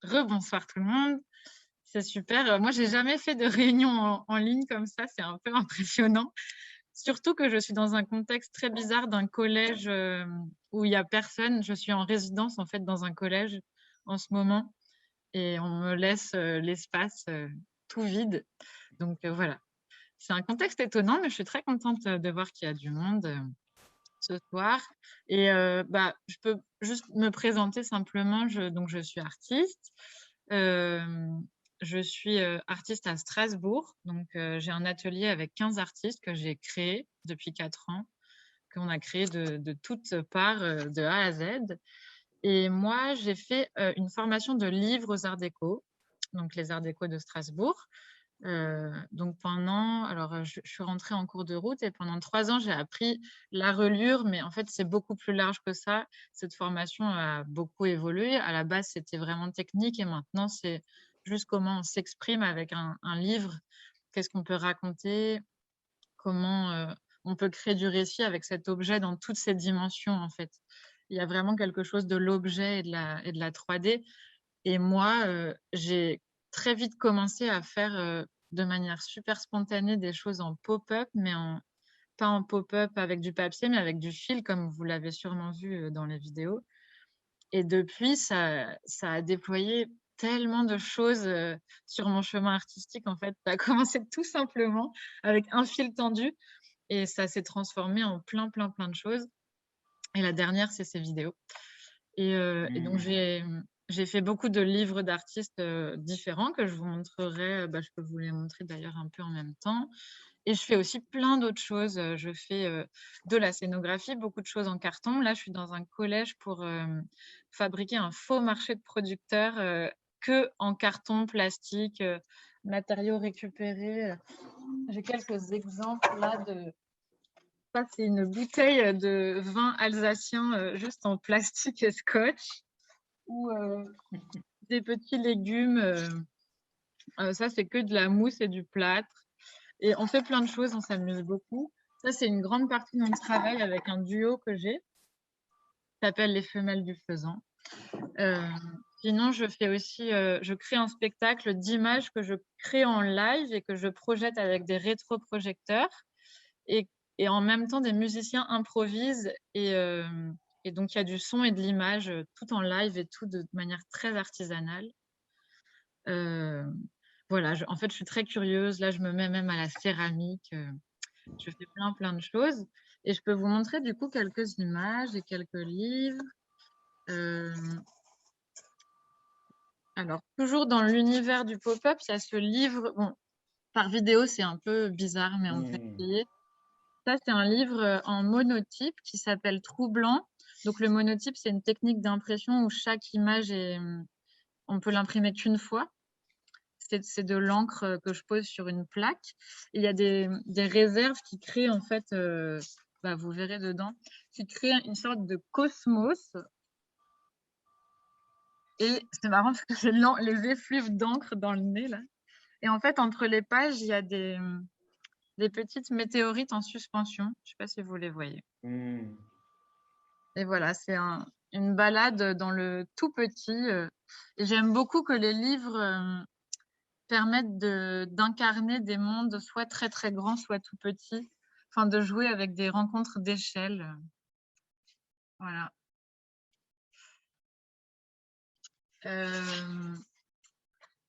Rebonsoir tout le monde, c'est super. Moi, j'ai jamais fait de réunion en ligne comme ça, c'est un peu impressionnant. Surtout que je suis dans un contexte très bizarre d'un collège où il y a personne. Je suis en résidence en fait dans un collège en ce moment et on me laisse l'espace tout vide. Donc voilà, c'est un contexte étonnant, mais je suis très contente de voir qu'il y a du monde ce soir. Et je peux juste me présenter simplement. Donc, je suis artiste. Euh, je suis artiste à Strasbourg. Donc, j'ai un atelier avec 15 artistes que j'ai créé depuis 4 ans, qu'on a créé de toutes parts, de A à Z. Et moi, j'ai fait une formation de livre aux Arts Déco, donc les Arts Déco de Strasbourg. Donc je suis rentrée en cours de route et pendant 3 ans, j'ai appris la reliure, mais en fait, c'est beaucoup plus large que ça. Cette formation a beaucoup évolué. À la base, c'était vraiment technique et maintenant, c'est juste comment on s'exprime avec un livre, qu'est-ce qu'on peut raconter, comment on peut créer du récit avec cet objet dans toutes ses dimensions, en fait. Il y a vraiment quelque chose de l'objet et de la 3D. Et moi, j'ai très vite commencé à faire de manière super spontanée des choses en pop-up, mais pas en pop-up avec du papier, mais avec du fil, comme vous l'avez sûrement vu dans les vidéos. Et depuis, ça a déployé tellement de choses sur mon chemin artistique. En fait, ça a commencé tout simplement avec un fil tendu et ça s'est transformé en plein, plein, plein de choses. Et la dernière, c'est ces vidéos. Et donc, Mmh. j'ai fait beaucoup de livres d'artistes différents que je vous montrerai. Je peux vous les montrer d'ailleurs un peu en même temps. Et je fais aussi plein d'autres choses. Je fais de la scénographie, beaucoup de choses en carton. Là, je suis dans un collège pour fabriquer un faux marché de producteurs que en carton, plastique, matériaux récupérés. J'ai quelques exemples là de ça, c'est une bouteille de vin alsacien juste en plastique et scotch ou des petits légumes. Ça, c'est que de la mousse et du plâtre. Et on fait plein de choses, on s'amuse beaucoup. Ça, c'est une grande partie de mon travail avec un duo que j'ai, qui s'appelle Les Femelles du Faisan. Euh, Sinon, je fais aussi, je crée un spectacle d'images que je crée en live et que je projette avec des rétroprojecteurs. Et, et en même temps, des musiciens improvisent. Et donc, il y a du son et de l'image tout en live et tout de manière très artisanale. Euh, voilà, en fait, je suis très curieuse. Là, je me mets même à la céramique. Je fais plein, plein de choses. Et je peux vous montrer du coup quelques images et quelques livres. Euh, alors, toujours dans l'univers du pop-up, il y a ce livre. Bon, par vidéo, c'est un peu bizarre, mais on peut Mmh. essayer. Ça, c'est un livre en monotype qui s'appelle Troublant. Donc, le monotype, c'est une technique d'impression où chaque image on peut l'imprimer qu'une fois. C'est de l'encre que je pose sur une plaque. Il y a des réserves qui créent, en fait, vous verrez dedans, qui créent une sorte de cosmos. Et c'est marrant parce que j'ai les effluves d'encre dans le nez, là. Et en fait, entre les pages, il y a des petites météorites en suspension. Je ne sais pas si vous les voyez. Mmh. Et voilà, c'est une balade dans le tout petit. Et j'aime beaucoup que les livres permettent d'incarner des mondes soit très très grands, soit tout petits. Enfin, de jouer avec des rencontres d'échelle. Voilà. Euh,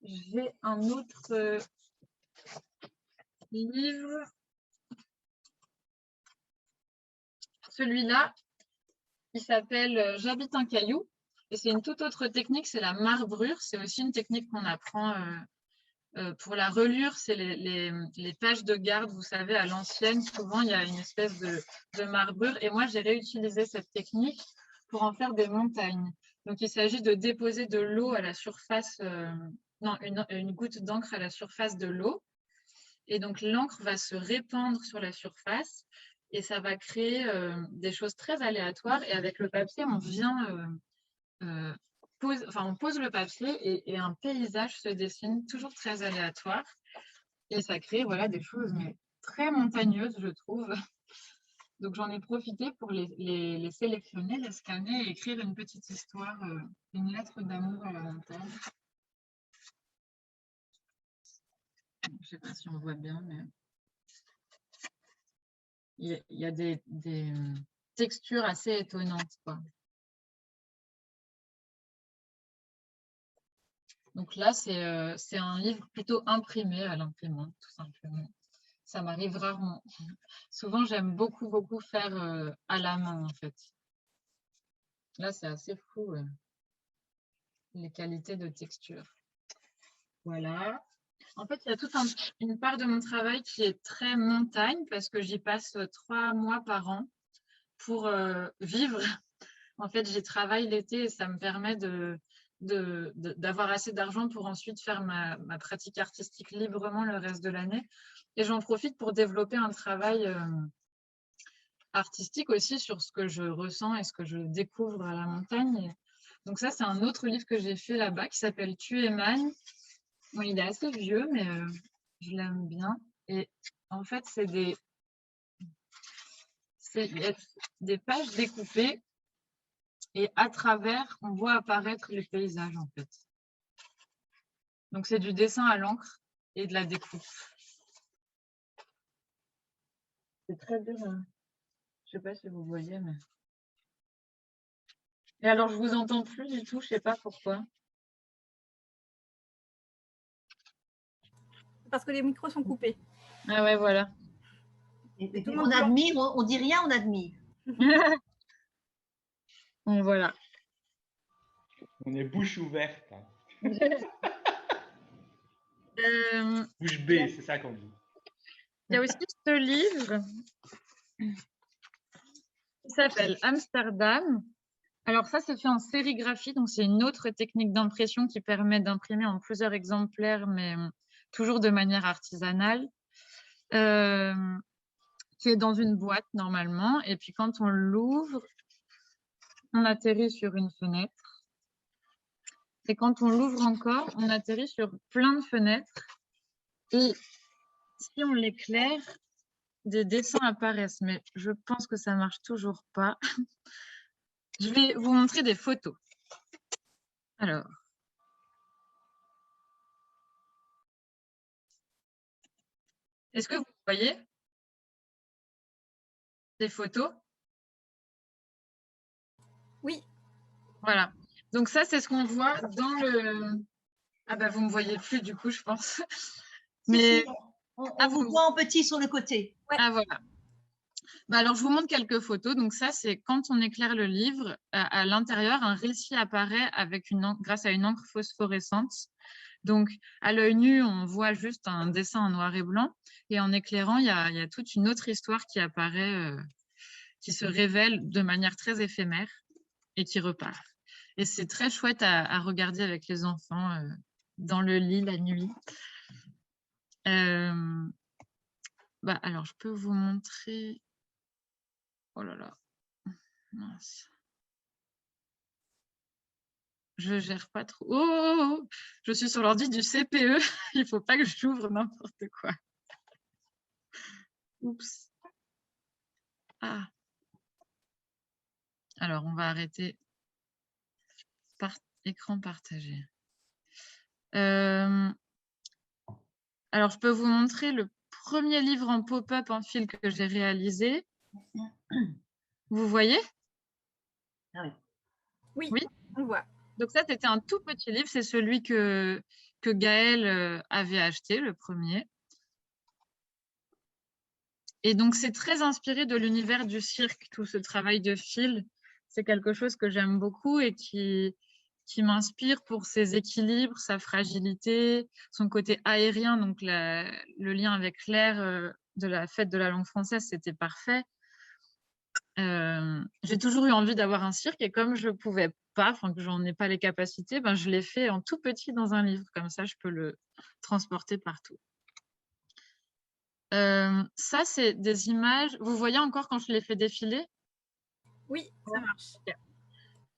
j'ai un autre livre. Celui-là, il s'appelle J'habite un caillou. Et c'est une toute autre technique, c'est la marbrure. C'est aussi une technique qu'on apprend pour la reliure, c'est les pages de garde, vous savez, à l'ancienne, souvent il y a une espèce de marbrure. Et moi, j'ai réutilisé cette technique pour en faire des montagnes. Donc, il s'agit de déposer de l'eau à la surface, non, une goutte d'encre à la surface de l'eau. Et donc, l'encre va se répandre sur la surface et ça va créer des choses très aléatoires. Et avec le papier, on vient on pose le papier et un paysage se dessine, toujours très aléatoire. Et ça crée voilà, des choses mais très montagneuses, je trouve. Donc, j'en ai profité pour les sélectionner, les scanner et écrire une petite histoire, une lettre d'amour à la montagne. Je ne sais pas si on voit bien, mais il y a des textures assez étonnantes, quoi. Donc là, c'est un livre plutôt imprimé à l'imprimante, tout simplement. Ça m'arrive rarement. Souvent, j'aime beaucoup, beaucoup faire à la main, en fait. Là, c'est assez fou, les qualités de texture. Voilà. En fait, il y a toute une part de mon travail qui est très montagne parce que j'y passe 3 mois par an pour vivre. En fait, j'y travaille l'été et ça me permet d'avoir assez d'argent pour ensuite faire ma pratique artistique librement le reste de l'année. Et j'en profite pour développer un travail artistique aussi sur ce que je ressens et ce que je découvre à la montagne. Donc ça, c'est un autre livre que j'ai fait là-bas qui s'appelle Tu es Man. Bon, il est assez vieux, mais je l'aime bien. Et en fait, il y a des pages découpées et à travers, on voit apparaître les paysages, en fait. Donc, c'est du dessin à l'encre et de la découpe. C'est très dur. Je ne sais pas si vous voyez, mais... Et alors, je vous entends plus du tout, je ne sais pas pourquoi. Parce que les micros sont coupés. Ah ouais, voilà. Et tout le monde admire, on dit rien, on admire. Bon, voilà. On est bouche ouverte. Bouche bée, c'est ça qu'on dit. Il y a aussi ce livre qui s'appelle Amsterdam. Alors ça, c'est fait en sérigraphie, donc c'est une autre technique d'impression qui permet d'imprimer en plusieurs exemplaires, mais toujours de manière artisanale, qui est dans une boîte normalement. Et puis quand on l'ouvre, on atterrit sur une fenêtre. Et quand on l'ouvre encore, on atterrit sur plein de fenêtres. Et si on l'éclaire, des dessins apparaissent, mais je pense que ça marche toujours pas. Je vais vous montrer des photos. Alors. Est-ce que vous voyez des photos? Oui. Voilà. Donc ça, c'est ce qu'on voit dans le... Ah bah, vous ne me voyez plus du coup, je pense. Mais... Si, on vous voit en petit sur le côté. Ouais. Ah voilà. Bah, alors, je vous montre quelques photos. Donc ça, c'est quand on éclaire le livre, à l'intérieur, un récit apparaît avec grâce à une encre phosphorescente. Donc, à l'œil nu, on voit juste un dessin en noir et blanc. Et en éclairant, il y a toute une autre histoire qui apparaît, qui se révèle de manière très éphémère et qui repart. Et c'est très chouette à regarder avec les enfants dans le lit la nuit. Bah, alors, je peux vous montrer... Oh là là. Mince. Je gère pas trop. Oh, je suis sur l'ordi du CPE. Il faut pas que j'ouvre n'importe quoi. Oups. Ah. Alors, on va arrêter écran partagé. Alors, je peux vous montrer le premier livre en pop-up en fil que j'ai réalisé. Vous voyez? Ah oui. Oui, oui, on voit. Donc ça, c'était un tout petit livre. C'est celui que Gaëlle avait acheté, le premier. Et donc, c'est très inspiré de l'univers du cirque, tout ce travail de fil. C'est quelque chose que j'aime beaucoup et qui m'inspire pour ses équilibres, sa fragilité, son côté aérien. Donc, le lien avec l'air de la fête de la langue française, c'était parfait. J'ai toujours eu envie d'avoir un cirque et comme je ne pouvais pas, enfin que j'en ai pas les capacités, ben, je l'ai fait en tout petit dans un livre. Comme ça, je peux le transporter partout. Ça, c'est des images. Vous voyez encore quand je les fais défiler? Oui, ça marche.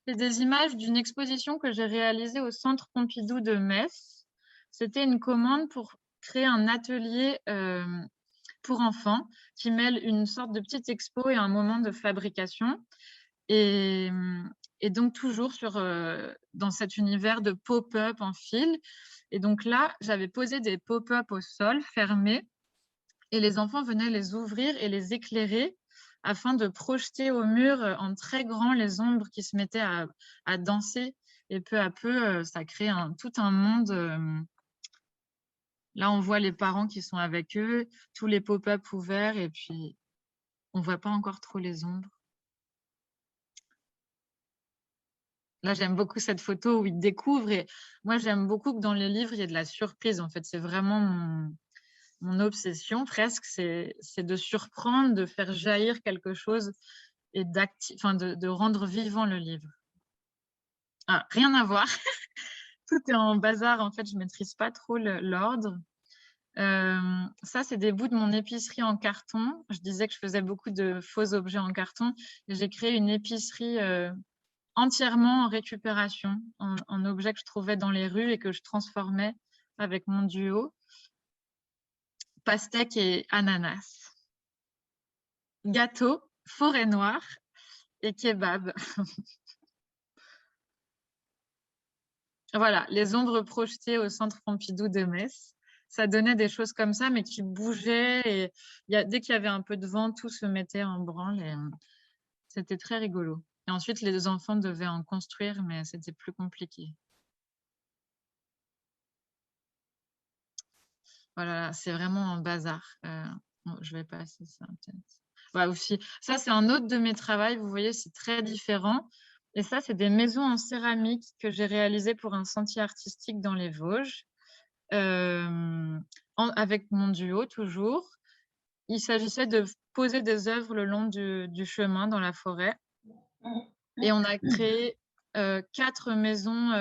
C'est des images d'une exposition que j'ai réalisée au Centre Pompidou de Metz. C'était une commande pour créer un atelier pour enfants qui mêle une sorte de petite expo et un moment de fabrication. Et donc, toujours dans cet univers de pop-up en fil. Et donc là, j'avais posé des pop-up au sol, fermés, et les enfants venaient les ouvrir et les éclairer afin de projeter au mur en très grand les ombres qui se mettaient à danser. Et peu à peu, ça crée tout un monde. Là, on voit les parents qui sont avec eux, tous les pop-up ouverts, et puis on ne voit pas encore trop les ombres. Là, j'aime beaucoup cette photo où ils découvrent. Et moi, j'aime beaucoup que dans les livres, il y ait de la surprise. En fait, c'est vraiment mon obsession presque. C'est de surprendre, de faire jaillir quelque chose et de rendre vivant le livre. Ah, rien à voir. Tout est en bazar. En fait, je ne maîtrise pas trop l'ordre. Ça, c'est des bouts de mon épicerie en carton. Je disais que je faisais beaucoup de faux objets en carton. J'ai créé une épicerie entièrement en récupération, en objets que je trouvais dans les rues et que je transformais avec mon duo. Pastèque et ananas. Gâteau, forêt noire et kebab. Voilà, les ombres projetées au centre Pompidou de Metz. Ça donnait des choses comme ça, mais qui bougeaient. Et dès qu'il y avait un peu de vent, tout se mettait en branle. Et c'était très rigolo. Et ensuite, les enfants devaient en construire, mais c'était plus compliqué. Voilà, c'est vraiment un bazar. Je vais passer ça peut-être. Ouais, aussi. Ça, c'est un autre de mes travaux. Vous voyez, c'est très différent. Et ça, c'est des maisons en céramique que j'ai réalisées pour un sentier artistique dans les Vosges, avec mon duo toujours. Il s'agissait de poser des œuvres le long du chemin dans la forêt. Et on a créé 4 maisons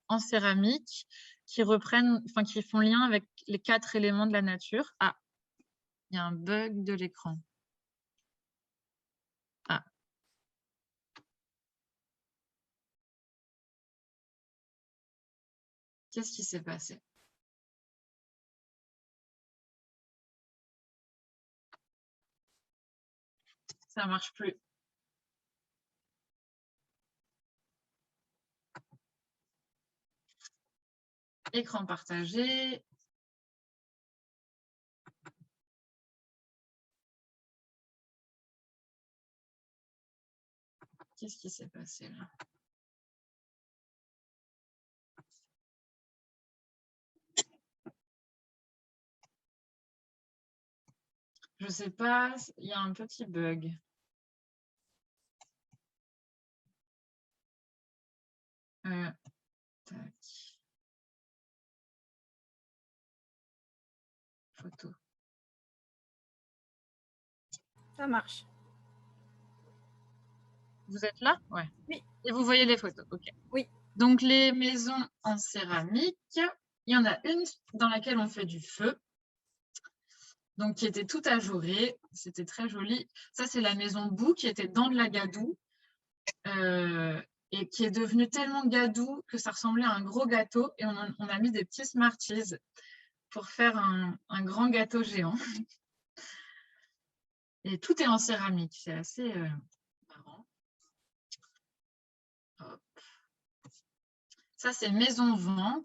en céramique qui font lien avec les 4 éléments de la nature. Ah, il y a un bug de l'écran. Ah. Qu'est-ce qui s'est passé? Ça ne marche plus. Écran partagé. Qu'est-ce qui s'est passé là? Je ne sais pas, il y a un petit bug. Tac. Photo. Ça marche. Vous êtes là? Ouais. Oui. Et vous voyez les photos? Ok. Oui. Donc, les maisons en céramique, il y en a une dans laquelle on fait du feu. Donc, qui était tout ajourée. C'était très joli. Ça, c'est la maison Bou qui était dans de la gadoue et qui est devenue tellement gadoue que ça ressemblait à un gros gâteau. Et on a mis des petits Smarties pour faire un grand gâteau géant. Et tout est en céramique. C'est assez marrant. Hop. Ça, c'est Maison Vent,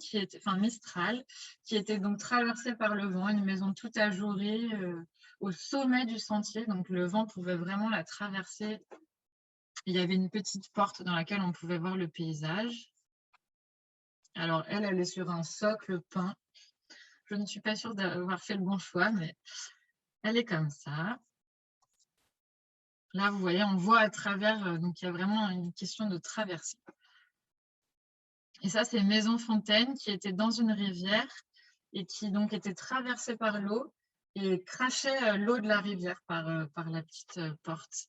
Mistral, qui était donc traversée par le vent, une maison toute ajourée au sommet du sentier. Donc, le vent pouvait vraiment la traverser. Il y avait une petite porte dans laquelle on pouvait voir le paysage. Alors, elle est sur un socle peint. Je ne suis pas sûre d'avoir fait le bon choix, mais elle est comme ça. Là, vous voyez, on voit à travers, donc il y a vraiment une question de traversée. Et ça, c'est Maison Fontaine qui était dans une rivière et qui donc était traversée par l'eau et crachait l'eau de la rivière par la petite porte.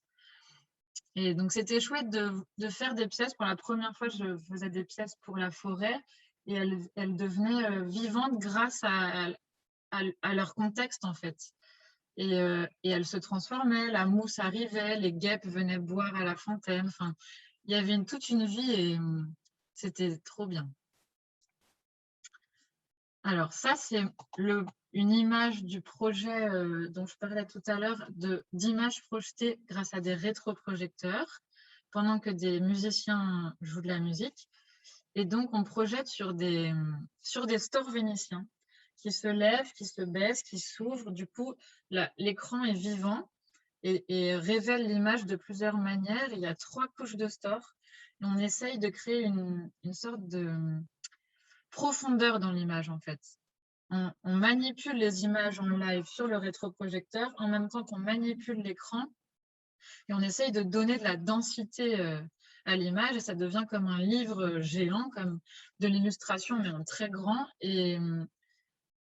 Et donc, c'était chouette de faire des pièces. Pour la première fois, je faisais des pièces pour la forêt et elles devenaient vivantes grâce à leur contexte, en fait. Et elles se transformaient, la mousse arrivait, les guêpes venaient boire à la fontaine. Enfin, il y avait toute une vie et c'était trop bien. Alors, ça, c'est une image du projet dont je parlais tout à l'heure, d'images projetées grâce à des rétroprojecteurs, pendant que des musiciens jouent de la musique. Et donc, on projette sur des stores vénitiens qui se lèvent, qui se baissent, qui s'ouvrent. Du coup, l'écran est vivant et révèle l'image de plusieurs manières. Il y a 3 couches de store. Et on essaye de créer une sorte de profondeur dans l'image, en fait. On manipule les images en live sur le rétroprojecteur en même temps qu'on manipule l'écran et on essaye de donner de la densité à l'image et ça devient comme un livre géant, comme de l'illustration mais en très grand et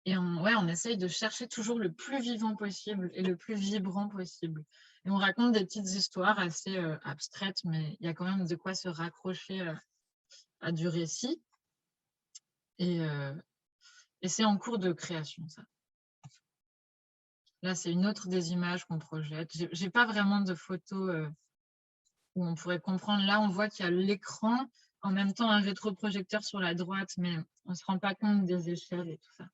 on essaye de chercher toujours le plus vivant possible et le plus vibrant possible. Et on raconte des petites histoires assez abstraites, mais il y a quand même de quoi se raccrocher à du récit. Et c'est en cours de création, ça. Là, c'est une autre des images qu'on projette. Je n'ai pas vraiment de photos où on pourrait comprendre. Là, on voit qu'il y a l'écran, en même temps un rétroprojecteur sur la droite, mais on ne se rend pas compte des échelles et tout ça.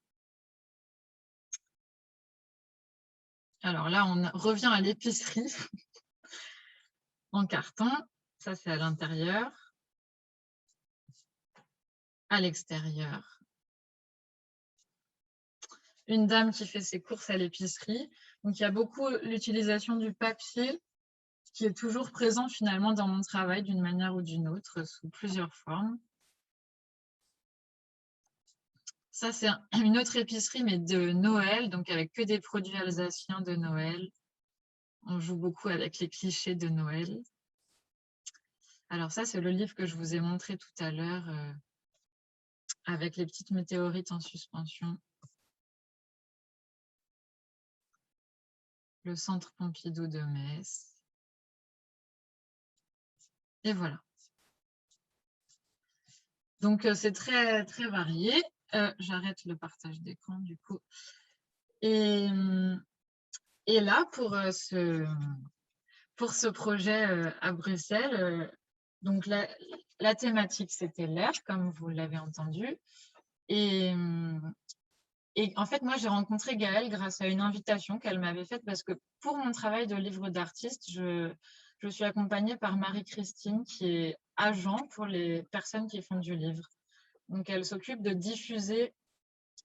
Alors là, on revient à l'épicerie en carton. Ça, c'est à l'intérieur. À l'extérieur. Une dame qui fait ses courses à l'épicerie. Donc, il y a beaucoup l'utilisation du papier qui est toujours présent finalement dans mon travail d'une manière ou d'une autre, sous plusieurs formes. Ça, c'est une autre épicerie, mais de Noël, donc avec que des produits alsaciens de Noël. On joue beaucoup avec les clichés de Noël. Alors ça, c'est le livre que je vous ai montré tout à l'heure, avec les petites météorites en suspension. Le Centre Pompidou de Metz. Et voilà. Donc, c'est très, très varié. J'arrête le partage d'écran, du coup. Et là, pour ce projet à Bruxelles, donc la thématique, c'était l'air, comme vous l'avez entendu. Et en fait, moi, j'ai rencontré Gaëlle grâce à une invitation qu'elle m'avait faite parce que pour mon travail de livre d'artiste, je suis accompagnée par Marie-Christine qui est agent pour les personnes qui font du livre. Donc, elle s'occupe de diffuser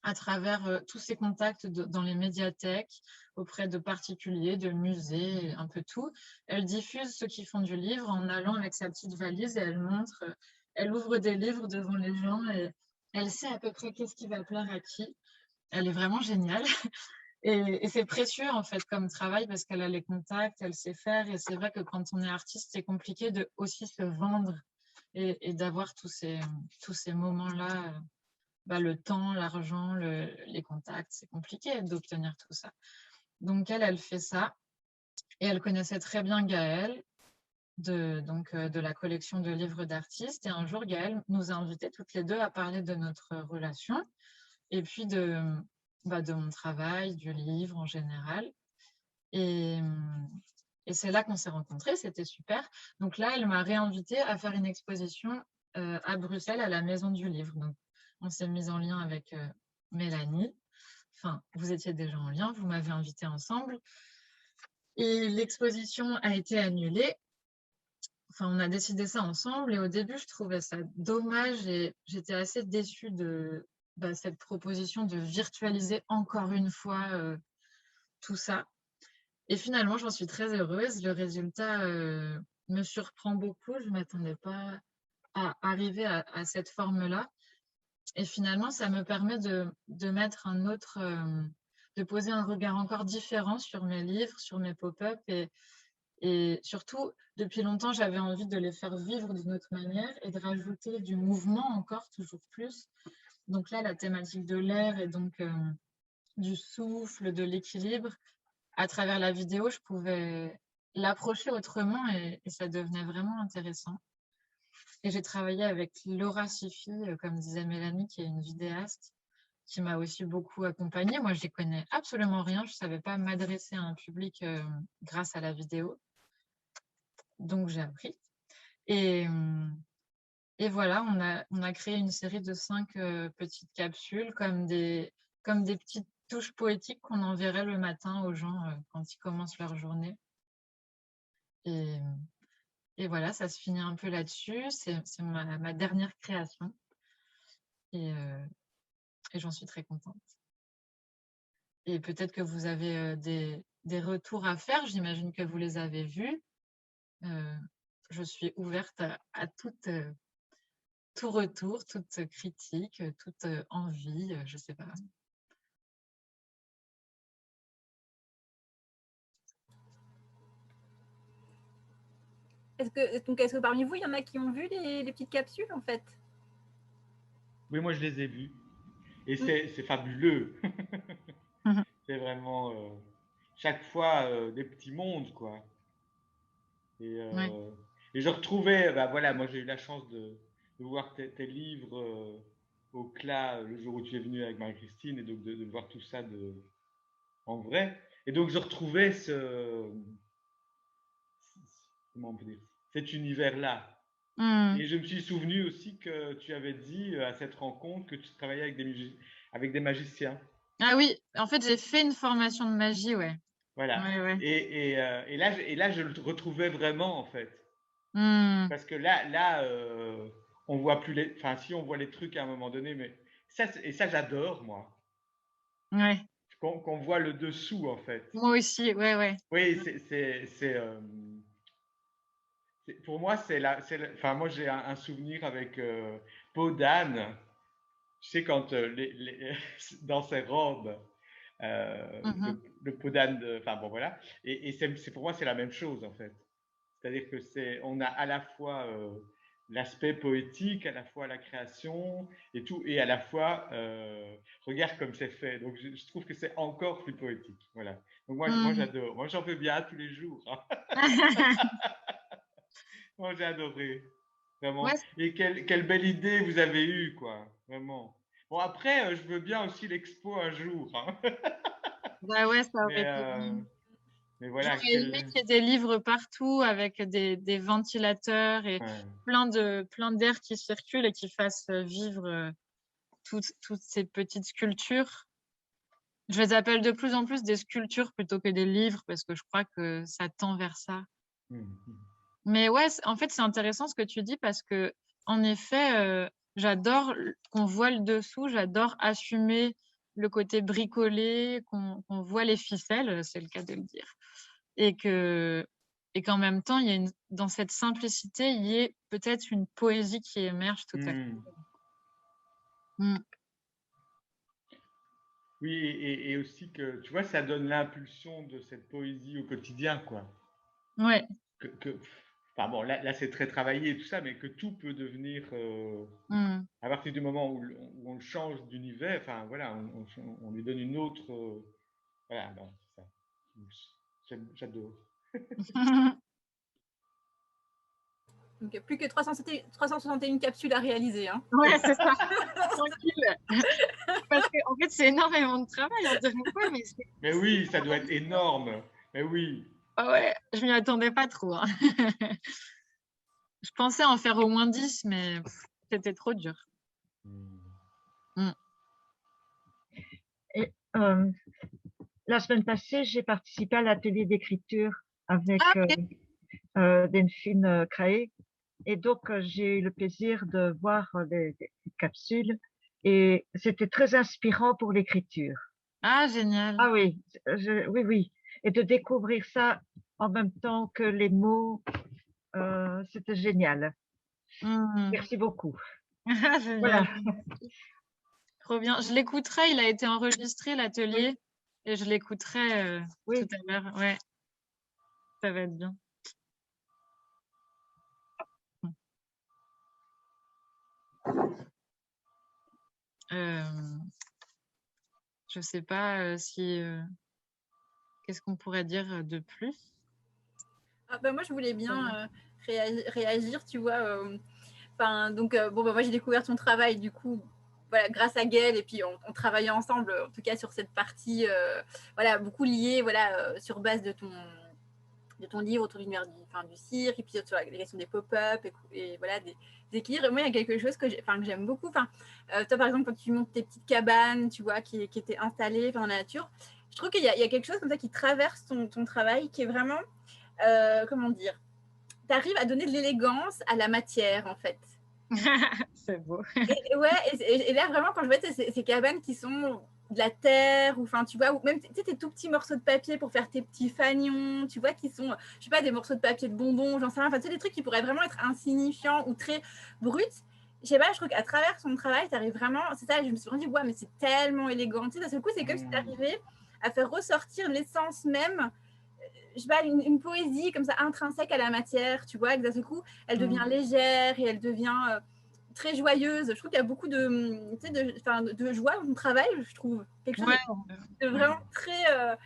à travers tous ses contacts dans les médiathèques, auprès de particuliers, de musées, un peu tout. Elle diffuse ceux qui font du livre en allant avec sa petite valise et elle ouvre des livres devant les gens et elle sait à peu près qu'est-ce qui va plaire à qui. Elle est vraiment géniale. Et c'est précieux en fait comme travail parce qu'elle a les contacts, elle sait faire. Et c'est vrai que quand on est artiste, c'est compliqué de aussi se vendre et d'avoir tous ces moments-là. Le temps, l'argent, les contacts, c'est compliqué d'obtenir tout ça. Donc, elle fait ça. Et elle connaissait très bien Gaëlle de la collection de livres d'artistes. Et un jour, Gaëlle nous a invités toutes les deux à parler de notre relation et puis de mon travail, du livre en général. Et c'est là qu'on s'est rencontrés, c'était super. Donc là, elle m'a réinvitée à faire une exposition à Bruxelles, à la Maison du Livre. Donc, on s'est mis en lien avec Mélanie. Enfin, vous étiez déjà en lien, vous m'avez invité ensemble. Et l'exposition a été annulée. Enfin, on a décidé ça ensemble. Et au début, je trouvais ça dommage et j'étais assez déçue de cette proposition de virtualiser encore une fois tout ça. Et finalement, j'en suis très heureuse. Le résultat me surprend beaucoup. Je ne m'attendais pas à arriver à cette forme-là. Et finalement, ça me permet de mettre de poser un regard encore différent sur mes livres, sur mes pop-up. Et surtout, depuis longtemps, j'avais envie de les faire vivre d'une autre manière et de rajouter du mouvement encore, toujours plus. Donc là, la thématique de l'air et donc du souffle, de l'équilibre, à travers la vidéo, je pouvais l'approcher autrement et ça devenait vraiment intéressant. Et j'ai travaillé avec Laura Sifi, comme disait Mélanie, qui est une vidéaste, qui m'a aussi beaucoup accompagnée. Moi, je n'y connais absolument rien. Je ne savais pas m'adresser à un public grâce à la vidéo. Donc, j'ai appris. Et voilà, on a créé une série de 5 petites capsules comme des petites touche poétique qu'on enverrait le matin aux gens quand ils commencent leur journée. Et voilà, ça se finit un peu là-dessus. C'est ma dernière création. Et j'en suis très contente. Et peut-être que vous avez des retours à faire. J'imagine que vous les avez vus. Je suis ouverte à tout retour, toute critique, toute envie, je ne sais pas. Est-ce que parmi vous, il y en a qui ont vu les petites capsules, en fait? Oui, moi je les ai vus. Et c'est fabuleux. C'est vraiment chaque fois des petits mondes, quoi. Et, Ouais. et je retrouvais, bah voilà, moi j'ai eu la chance de voir tes livres au CLA le jour où tu es venu avec Marie-Christine et donc de voir tout ça en vrai. Et donc je retrouvais comment on peut dire, cet univers-là. Et je me suis souvenu aussi que tu avais dit à cette rencontre que tu travaillais avec des magiciens. Ah oui, en fait, j'ai fait une formation de magie, ouais. Voilà. Ouais. Et là, je le retrouvais vraiment, en fait. Parce que là on voit plus les. Enfin, si on voit les trucs à un moment donné, mais ça, j'adore, moi. Ouais. Qu'on voit le dessous, en fait. Moi aussi, ouais. Oui, pour moi, enfin, moi, j'ai un souvenir avec Peau d'âne. Tu sais, quand dans ses robes, le peau d'âne, enfin bon, voilà. Et pour moi, c'est la même chose, en fait. C'est-à-dire que on a à la fois l'aspect poétique, à la fois la création et tout, et à la fois regarde comme c'est fait. Donc je trouve que c'est encore plus poétique. Voilà. Donc moi j'adore. Moi j'en fais bien tous les jours. Moi j'ai adoré. Vraiment. Ouais, Et quelle belle idée vous avez eue, quoi. Vraiment. Bon après, je veux bien aussi l'expo un jour. Hein. bah ouais, ça aurait Mais, été bien. mais voilà. J'aurais aimé qu'il y ait des livres partout avec des ventilateurs et Ouais. plein d'air qui circulent et qui fassent vivre toutes ces petites sculptures. Je les appelle de plus en plus des sculptures plutôt que des livres parce que je crois que ça tend vers ça. Mais ouais, en fait, c'est intéressant ce que tu dis parce que, en effet, j'adore qu'on voit le dessous, j'adore assumer le côté bricolé, qu'on voit les ficelles, c'est le cas de le dire. Et qu'en même temps, dans cette simplicité, il y ait peut-être une poésie qui émerge tout à coup. Oui, et aussi que, tu vois, ça donne l'impulsion de cette poésie au quotidien, quoi. Ouais. Enfin bon, là c'est très travaillé et tout ça, mais que tout peut devenir, à partir du moment où on le change d'univers, enfin voilà, on lui donne une autre, voilà, ben, c'est ça. J'adore. Donc, plus que 361 capsules à réaliser. Hein. Ouais, c'est ça. Tranquille. Parce qu'en fait, c'est énormément de travail. On dirait quoi, mais oui, ça doit être énorme. Mais oui. Ah ouais, je m'y attendais pas trop. Hein. Je pensais en faire au moins 10, mais c'était trop dur. Et, la semaine passée, j'ai participé à l'atelier d'écriture avec Delphine Craé. Et donc, j'ai eu le plaisir de voir les capsules et c'était très inspirant pour l'écriture. Ah, génial. Ah oui, oui. Et de découvrir ça en même temps que les mots, c'était génial. Merci beaucoup. Voilà. Trop bien. Je l'écouterai, il a été enregistré, l'atelier, et je l'écouterai tout à l'heure. Ouais, ça va être bien. Je sais pas si... Qu'est-ce qu'on pourrait dire de plus? Moi, je voulais bien réagir, tu vois. Donc, moi, j'ai découvert ton travail, du coup, voilà, grâce à Gaëlle, et puis on travaillait ensemble, en tout cas, sur cette partie, voilà, beaucoup liée, voilà, sur base de ton livre autour du cirque, et puis sur la question des pop-up, et voilà, des équilibres. Et moi, il y a quelque chose que j'aime beaucoup. Toi, par exemple, quand tu montes tes petites cabanes, tu vois, qui étaient installées dans la nature, je trouve qu'il y a quelque chose comme ça qui traverse ton travail, qui est vraiment, comment dire, tu arrives à donner de l'élégance à la matière, en fait. C'est beau. Et là, vraiment, quand je vois ces cabanes qui sont de la terre, ou enfin, tu vois, ou même tes tout petits morceaux de papier pour faire tes petits fanions, tu vois, qui sont, je sais pas, des morceaux de papier de bonbons, j'en sais rien, enfin, tu sais, des trucs qui pourraient vraiment être insignifiants ou très bruts. Je sais pas, je trouve qu'à travers son travail, tu arrives vraiment, c'est ça, je me suis dit, ouais, mais c'est tellement élégant. Tu sais, d'un seul coup, c'est comme si tu arrivais à faire ressortir l'essence même, je sais pas, une poésie comme ça intrinsèque à la matière, tu vois, et d'un seul coup, elle devient légère et elle devient très joyeuse. Je trouve qu'il y a beaucoup de joie dans ton travail, je trouve. Quelque chose de vraiment très...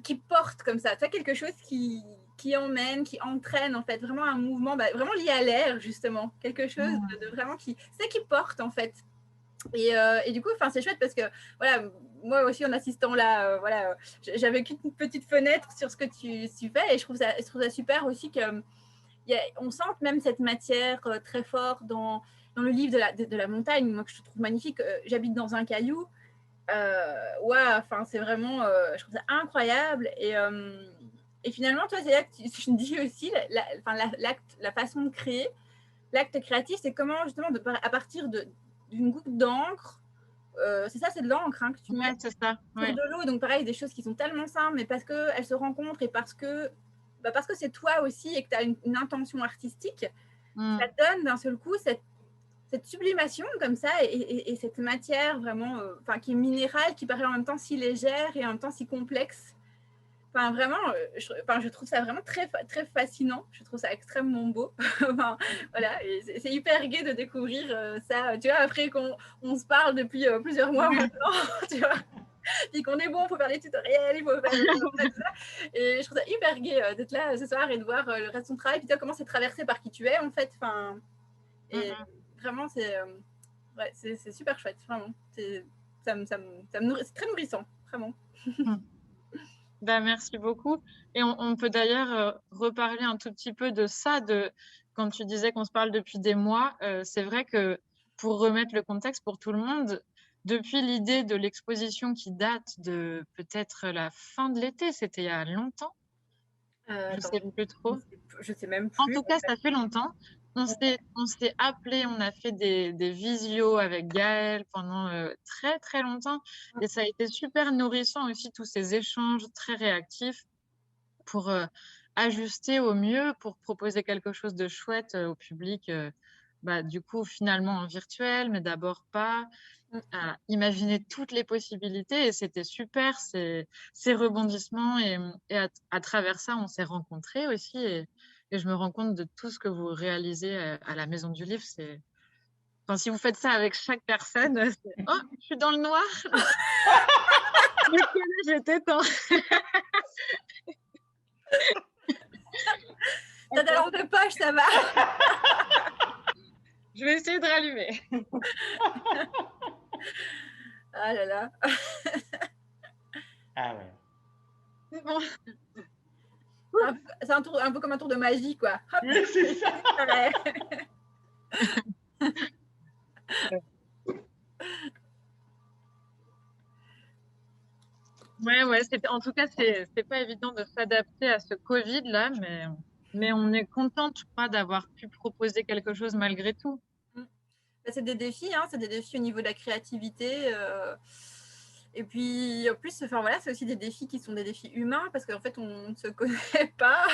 qui porte comme ça. Tu vois, quelque chose qui emmène, qui entraîne, en fait. Vraiment un mouvement, vraiment lié à l'air, justement. Quelque chose de vraiment qui porte, en fait. Et du coup, c'est chouette parce que, voilà, moi aussi, en assistant là, voilà, j'avais qu'une petite fenêtre sur ce que tu fais, et je trouve ça super aussi que on sent même cette matière très fort dans le livre de la montagne, moi que je trouve magnifique. J'habite dans un caillou. C'est vraiment, je trouve ça incroyable. Et finalement, toi, c'est là que tu me dis aussi la façon de créer, l'acte créatif, c'est comment justement à partir d'une goutte d'encre. C'est ça, c'est de l'encre que tu mets c'est ça. sur de l'eau. Donc pareil, des choses qui sont tellement simples, mais parce qu'elles se rencontrent et parce que c'est toi aussi et que tu as une intention artistique, ça donne d'un seul coup cette sublimation comme ça, et cette matière vraiment qui est minérale, qui paraît en même temps si légère et en même temps si complexe. Vraiment, je trouve ça vraiment très, très fascinant. Je trouve ça extrêmement beau. Voilà, c'est hyper gai de découvrir ça. Tu vois, après qu'on se parle depuis plusieurs mois maintenant, tu vois, puis qu'on est bon, il faut faire les tutoriels, il faut faire tout ça. Et je trouve ça hyper gai d'être là ce soir et de voir le reste de ton travail, puis tu vois comment c'est traversé par qui tu es, en fait. Et vraiment, c'est super chouette, vraiment. Ça me nourrit, c'est très nourrissant, vraiment. Merci beaucoup. Et on peut d'ailleurs reparler un tout petit peu de ça, quand tu disais qu'on se parle depuis des mois. C'est vrai que pour remettre le contexte pour tout le monde, depuis l'idée de l'exposition qui date de peut-être la fin de l'été, c'était il y a longtemps. Je ne sais plus trop. Je sais même plus. En tout cas, ça fait longtemps. On s'est appelé, on a fait des visios avec Gaëlle pendant très, très longtemps. Et ça a été super nourrissant aussi, tous ces échanges très réactifs pour ajuster au mieux, pour proposer quelque chose de chouette au public, du coup, finalement en virtuel, mais d'abord pas. À imaginer toutes les possibilités, et c'était super, ces rebondissements. Et à travers ça, on s'est rencontrés aussi. Et je me rends compte de tout ce que vous réalisez à la Maison du Livre. Si vous faites ça avec chaque personne, oh, je suis dans le noir. J'étais temps. T'as de la lampe de poche, ça va. Je vais essayer de rallumer. Ah là là. Ah ouais. C'est bon. C'est un peu comme un tour de magie, quoi. Hop. Oui, c'est ça. Ouais, en tout cas, c'est pas évident de s'adapter à ce Covid là, mais on est contente, je crois, d'avoir pu proposer quelque chose malgré tout. C'est des défis, c'est des défis au niveau de la créativité. Et puis, en plus, c'est aussi des défis qui sont des défis humains, parce qu'en fait, on ne se connaît pas.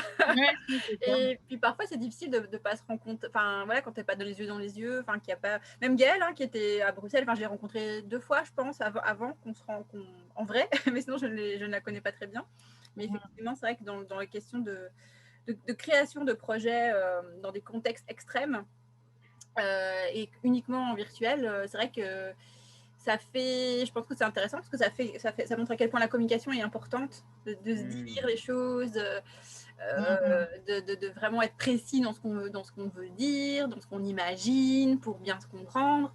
Et puis, parfois, c'est difficile de ne pas se rendre compte. Voilà, quand tu n'es pas les yeux dans les yeux. Qu'il y a pas... Même Gaëlle, qui était à Bruxelles, je l'ai rencontrée 2 fois, je pense, avant qu'on se rencontre en vrai. Mais sinon, je ne la connais pas très bien. Mais effectivement, c'est vrai que dans les questions de création de projets dans des contextes extrêmes, et uniquement en virtuel, c'est vrai que je pense que c'est intéressant, parce que ça montre à quel point la communication est importante, de se dire les choses, de vraiment être précis dans ce qu'on veut dire, dans ce qu'on imagine, pour bien se comprendre.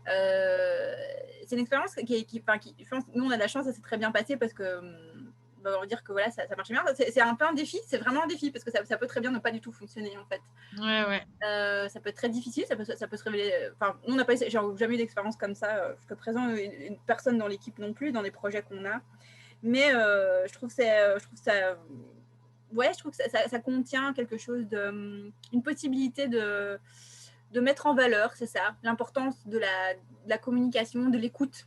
C'est une expérience qui nous, on a de la chance, ça s'est très bien passé, parce que on va dire que voilà, ça marche bien. C'est un peu un défi, c'est vraiment un défi parce que ça peut très bien ne pas du tout fonctionner en fait. Ça peut être très difficile, ça peut se révéler. Enfin, on n'a pas, j'ai jamais eu d'expérience comme ça jusqu'à présent, une personne dans l'équipe non plus, dans les projets qu'on a. Mais je trouve que ça contient quelque chose une possibilité de mettre en valeur, c'est ça, l'importance de la communication, de l'écoute.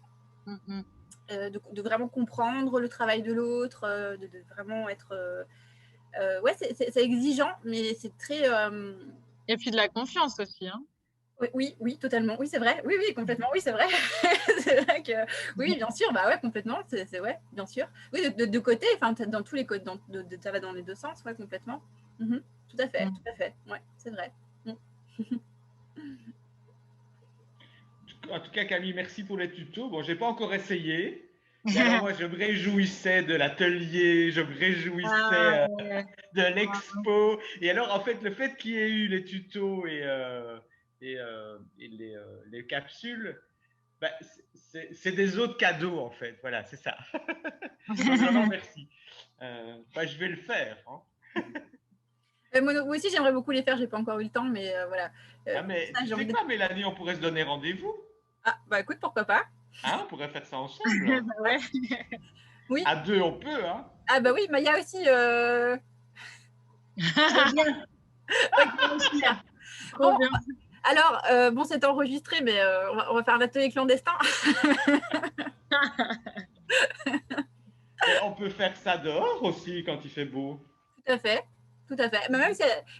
De vraiment comprendre le travail de l'autre, de vraiment être... ouais, c'est exigeant, mais c'est très... Et puis de la confiance aussi. Hein. Oui, totalement. Oui, c'est vrai. Oui, complètement. Oui, c'est vrai. C'est vrai que... Oui, bien sûr. Bah ouais, complètement. C'est ouais, bien sûr. Oui, de côté, enfin, dans tous les côtés, ça va dans les deux sens, ouais, complètement. Tout à fait, tout à fait. Ouais, c'est vrai. En tout cas, Camille, merci pour les tutos. Bon, j'ai pas encore essayé. Mais alors, moi, je me réjouissais de l'atelier, je me réjouissais de l'expo. Et alors, en fait, le fait qu'il y ait eu les tutos et les capsules, bah, c'est des autres cadeaux, en fait. Voilà, c'est ça. Donc, vraiment, merci. Je vais le faire. Hein. Moi aussi, j'aimerais beaucoup les faire. J'ai pas encore eu le temps, mais voilà. Mais ça, tu sais quoi, Mélanie, on pourrait se donner rendez-vous. Ah, bah écoute, pourquoi pas. Hein, on pourrait faire ça ensemble. Ouais. Oui. À deux, on peut, hein. Ah bah oui, Maya aussi. Bien. Bon, alors, bon, c'est enregistré, mais on va faire un atelier clandestin. Et on peut faire ça dehors aussi quand il fait beau. Tout à fait, tout à fait. Mais même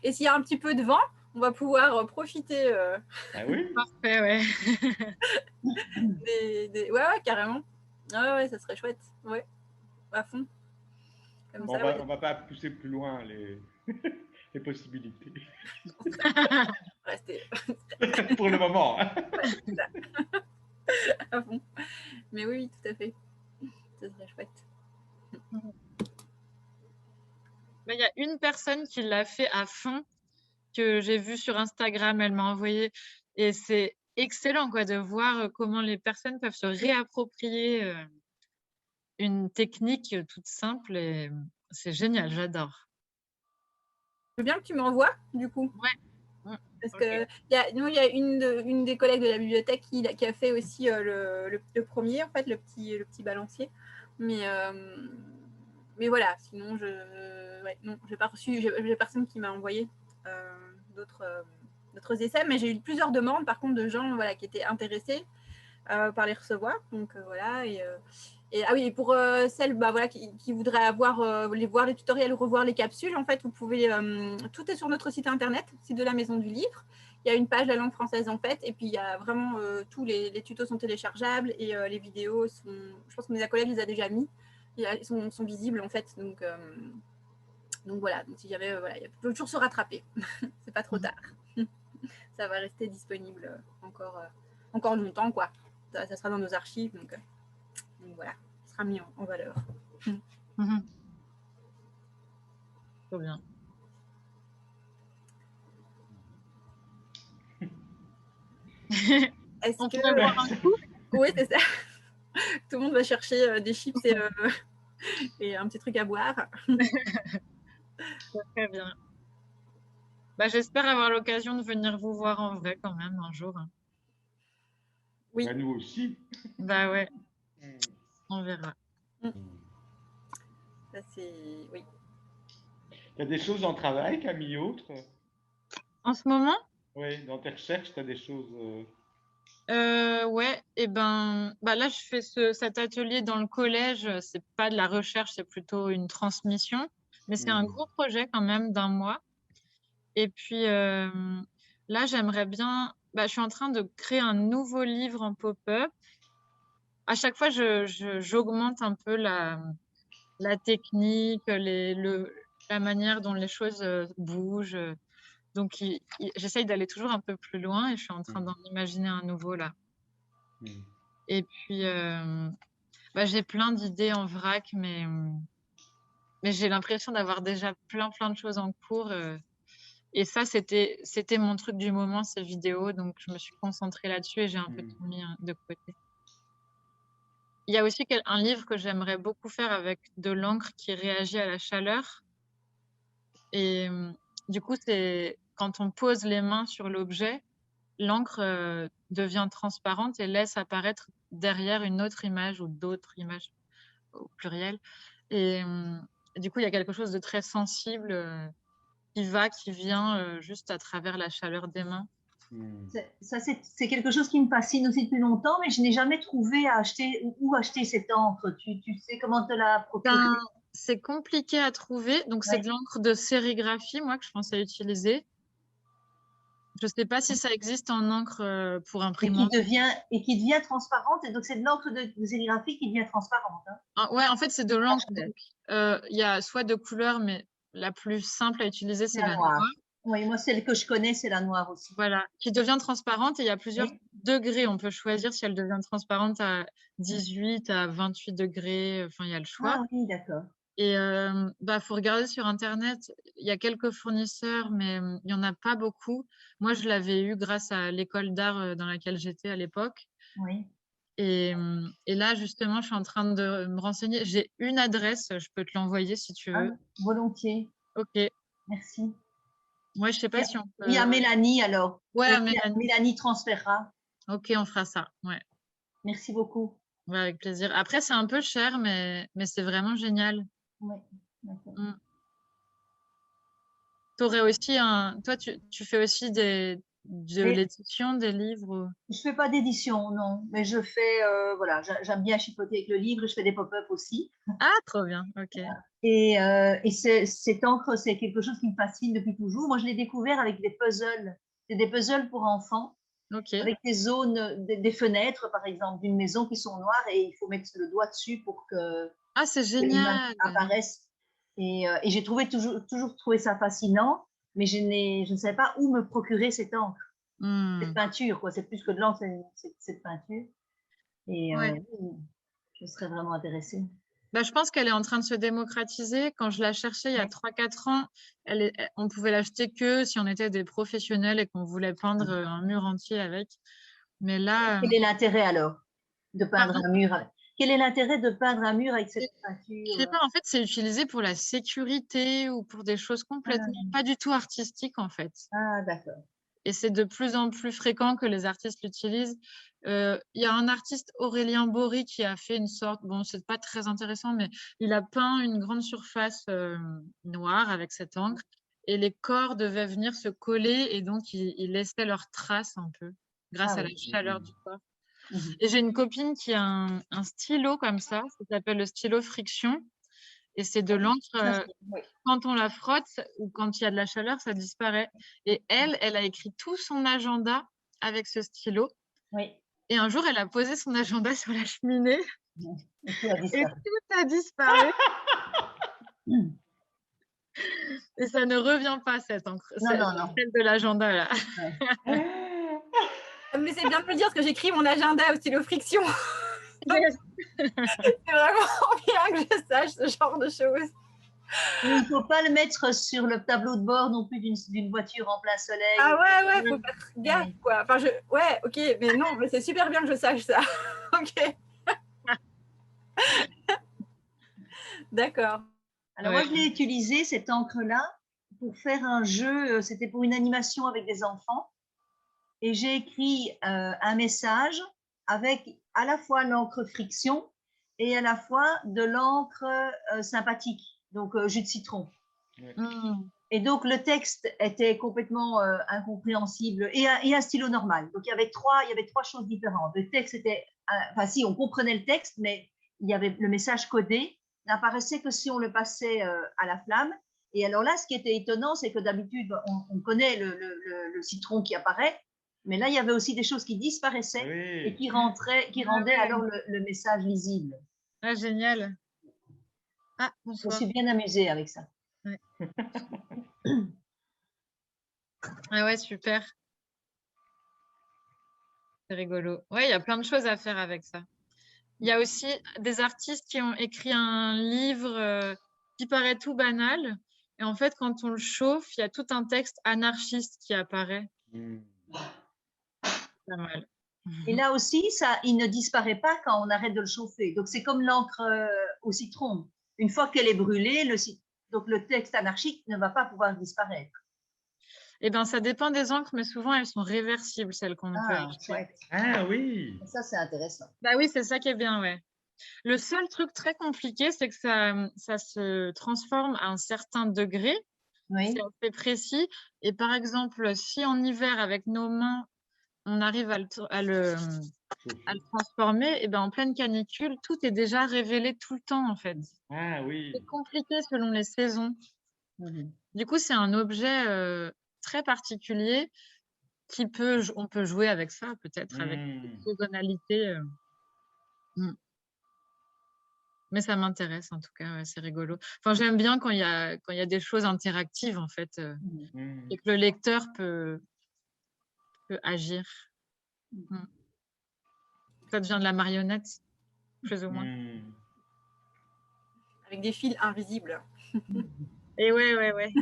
et s'il y a un petit peu de vent, on va pouvoir profiter. Ah oui. Parfait, ouais. Ouais, carrément. Ouais, ça serait chouette. Ouais, à fond. Comme ça, on va pas pousser plus loin les possibilités. Restez. Pour le moment. Hein. Ouais, à fond. Mais oui, tout à fait. Ça serait chouette. Il y a une personne qui l'a fait à fond, que j'ai vu sur Instagram, elle m'a envoyé. Et c'est excellent quoi, de voir comment les personnes peuvent se réapproprier une technique toute simple. Et c'est génial, j'adore. Je veux bien que tu m'envoies, du coup. Ouais. Parce que il y a une des collègues de la bibliothèque qui a fait aussi le premier, en fait, le petit balancier. Mais voilà, sinon, non, j'ai pas reçu, j'ai personne qui m'a envoyé d'autres essais, mais j'ai eu plusieurs demandes, par contre, de gens qui étaient intéressés par les recevoir. Donc voilà, ah oui, et pour celles qui voudraient voir les tutoriels, revoir les capsules, en fait, vous pouvez, tout est sur notre site internet, site de la Maison du Livre. Il y a une page de la langue française en fait, et puis il y a vraiment tous les tutos sont téléchargeables et les vidéos sont, je pense que mes collègues les a déjà mis, ils sont visibles en fait, donc voilà, donc si jamais il peut toujours se rattraper, c'est pas trop tard, ça va rester disponible encore longtemps quoi, ça sera dans nos archives, donc voilà, ça sera mis en valeur. Trop bien. Est-ce que boire un coup? Oui, c'est ça. Tout le monde va chercher des chips et un petit truc à boire. Très bien. J'espère avoir l'occasion de venir vous voir en vrai quand même un jour. Oui. Nous aussi. Bah ouais. On verra. Ça, c'est... Oui. Tu as des choses en travail, Camille, autres? En ce moment? Oui, dans tes recherches, tu as des choses... Ouais, et là, je fais cet atelier dans le collège. C'est pas de la recherche, c'est plutôt une transmission. Mais c'est un gros projet quand même d'1 mois. Et puis là, j'aimerais bien... je suis en train de créer un nouveau livre en pop-up. À chaque fois, j'augmente un peu la technique, la manière dont les choses bougent. Donc, j'essaye d'aller toujours un peu plus loin et je suis en train d'en imaginer un nouveau là. Et puis, j'ai plein d'idées en vrac, mais j'ai l'impression d'avoir déjà plein de choses en cours. Et ça, c'était mon truc du moment, ces vidéos. Donc, je me suis concentrée là-dessus et j'ai un peu tout mis de côté. il y a aussi un livre que j'aimerais beaucoup faire avec de l'encre qui réagit à la chaleur. Et du coup, c'est quand on pose les mains sur l'objet, l'encre devient transparente et laisse apparaître derrière une autre image ou d'autres images au pluriel. Et du coup, il y a quelque chose de très sensible qui vient juste à travers la chaleur des mains. Ça, c'est quelque chose qui me fascine aussi depuis longtemps, mais je n'ai jamais trouvé à acheter où acheter cette encre. Tu sais comment te la procurer? C'est compliqué à trouver. Donc, c'est de l'encre de sérigraphie, moi, que je pensais utiliser. Je ne sais pas si ça existe en encre pour imprimante. Et qui devient transparente. Et donc, c'est de l'encre de sérigraphie qui devient transparente. Hein. Ah, ouais, en fait, c'est de l'encre. Il y a soit de couleurs, mais la plus simple à utiliser, c'est la noire. Oui, moi, celle que je connais, c'est la noire aussi. Voilà, qui devient transparente et il y a plusieurs degrés. On peut choisir si elle devient transparente à 18, à 28 degrés. Enfin, il y a le choix. Ah oui, d'accord. Et faut regarder sur Internet. Il y a quelques fournisseurs, mais il n'y en a pas beaucoup. Moi, je l'avais eu grâce à l'école d'art dans laquelle j'étais à l'époque. Oui. Et là, justement, je suis en train de me renseigner. J'ai une adresse, je peux te l'envoyer si tu veux. Ah, volontiers. Ok. Merci. Moi, je sais pas si on peut... Il y a Mélanie alors. Ouais, Mélanie transférera. Ok, on fera ça. Ouais. Merci beaucoup. Ouais, avec plaisir. Après, c'est un peu cher, mais c'est vraiment génial. Oui, d'accord. T'aurais aussi Toi, tu fais aussi de l'édition, des livres? Je fais pas d'édition, non. Mais je fais, voilà, j'aime bien chipoter avec le livre et je fais des pop-up aussi. Ah, trop bien, ok. Et cette encre, c'est quelque chose qui me fascine depuis toujours. Moi, je l'ai découvert avec des puzzles. C'est des puzzles pour enfants. Okay. Avec des zones, des fenêtres, par exemple, d'une maison qui sont noires et il faut mettre le doigt dessus pour que c'est génial. apparaisse. Et j'ai toujours trouvé ça fascinant, mais je ne savais pas où me procurer cette encre, cette peinture, quoi. C'est plus que de l'encre, c'est cette peinture. Et je serais vraiment intéressée. Je pense qu'elle est en train de se démocratiser. Quand je la cherchais il y a 3-4 ans, on pouvait l'acheter que si on était des professionnels et qu'on voulait peindre un mur entier avec. Mais là... Quel est l'intérêt alors de peindre un mur? Quel est l'intérêt de peindre un mur avec cette peinture? Je sais pas, en fait, c'est utilisé pour la sécurité ou pour des choses complètement pas du tout artistiques, en fait. Ah, d'accord. Et c'est de plus en plus fréquent que les artistes l'utilisent. Il y a un artiste, Aurélien Bory, qui a fait une sorte, bon, c'est pas très intéressant, mais il a peint une grande surface noire avec cette encre et les corps devaient venir se coller et donc ils laissaient leurs traces un peu grâce à la chaleur du corps. Et j'ai une copine qui a un stylo comme ça s'appelle le stylo Friction. Et c'est de l'encre, quand on la frotte ou quand il y a de la chaleur, ça disparaît. Et elle a écrit tout son agenda avec ce stylo. Oui. Et un jour, elle a posé son agenda sur la cheminée. Et tout a disparu. Et ça ne revient pas, cette encre. Non. Celle de l'agenda, là. Mais c'est bien de me dire que j'écris mon agenda au stylo Friction. C'est vraiment bien que je sache ce genre de choses. Il ne faut pas le mettre sur le tableau de bord non plus d'une voiture en plein soleil. Ah ouais, faut faire gaffe, quoi. Enfin, ouais, ok, mais non, mais c'est super bien que je sache ça. Ok. D'accord. Alors moi, je l'ai utilisé, cette encre-là, pour faire un jeu. C'était pour une animation avec des enfants. Et j'ai écrit un message avec à la fois l'encre Friction et à la fois de l'encre sympathique, donc jus de citron. Et donc le texte était complètement incompréhensible et un stylo normal. Donc il y avait trois choses différentes. Le texte était, enfin si on comprenait le texte, mais il y avait le message codé n'apparaissait que si on le passait à la flamme. Et alors là, ce qui était étonnant, c'est que d'habitude on connaît le citron qui apparaît. Mais là, il y avait aussi des choses qui disparaissaient et qui rendaient alors le message lisible. Ah, génial. Ah, bonsoir. Je me suis bien amusée avec ça. Ouais. Ah ouais, super. C'est rigolo. Ouais, il y a plein de choses à faire avec ça. Il y a aussi des artistes qui ont écrit un livre qui paraît tout banal. Et en fait, quand on le chauffe, il y a tout un texte anarchiste qui apparaît. Pas mal. Et là aussi, il ne disparaît pas quand on arrête de le chauffer. Donc, c'est comme l'encre au citron. Une fois qu'elle est brûlée, donc le texte anarchique ne va pas pouvoir disparaître. Eh bien, ça dépend des encres, mais souvent, elles sont réversibles, celles qu'on peut acheter. Ah oui. Ça, c'est intéressant. Bah oui, c'est ça qui est bien, ouais. Le seul truc très compliqué, c'est que ça se transforme à un certain degré. Oui. C'est assez précis. Et par exemple, si en hiver, avec nos mains, on arrive à le transformer, et ben en pleine canicule, tout est déjà révélé tout le temps, en fait. Ah oui. C'est compliqué selon les saisons. Du coup, c'est un objet très particulier on peut jouer avec ça, peut-être, avec une saisonnalité. Mais ça m'intéresse, en tout cas, ouais, c'est rigolo. Enfin, j'aime bien quand il y a des choses interactives, en fait, et que le lecteur peut agir. Ça devient de la marionnette, plus ou moins. Avec des fils invisibles. Et ouais.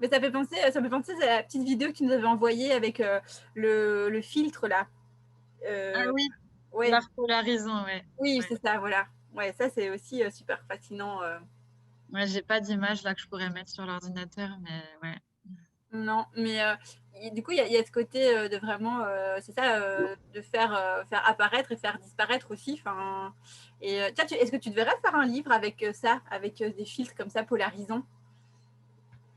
Mais ça me fait penser à la petite vidéo que tu nous avais envoyée avec le filtre, là. Ah oui, ouais. l'art polarisant, ouais. Oui, c'est ça, voilà. Ouais, ça, c'est aussi super fascinant. Ouais, j'ai pas d'image là que je pourrais mettre sur l'ordinateur, mais ouais. Non, mais du coup, il y a ce côté de vraiment, c'est ça, de faire apparaître et faire disparaître aussi. Et tiens, est-ce que tu devrais faire un livre avec ça, avec des filtres comme ça polarisants?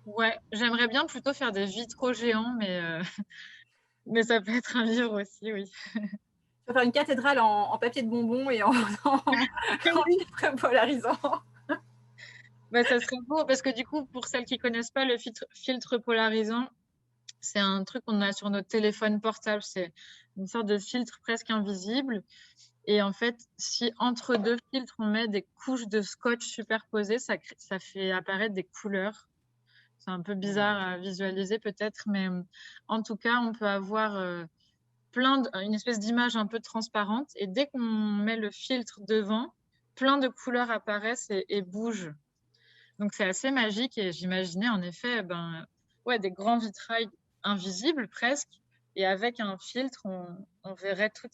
Ouais, j'aimerais bien plutôt faire des vitraux géants, mais ça peut être un livre aussi, oui. Tu vas faire une cathédrale en papier de bonbons et en filtre polarisant. Bah, ça serait beau, parce que du coup, pour celles qui connaissent pas le filtre polarisant, c'est un truc qu'on a sur notre téléphone portable. C'est une sorte de filtre presque invisible. Et en fait, si entre deux filtres, on met des couches de scotch superposées, ça fait apparaître des couleurs. C'est un peu bizarre à visualiser peut-être, mais en tout cas, on peut avoir une espèce d'image un peu transparente. Et dès qu'on met le filtre devant, plein de couleurs apparaissent et bougent. Donc, c'est assez magique. Et j'imaginais en effet des grands vitrails invisibles presque. Et avec un filtre, on verrait tout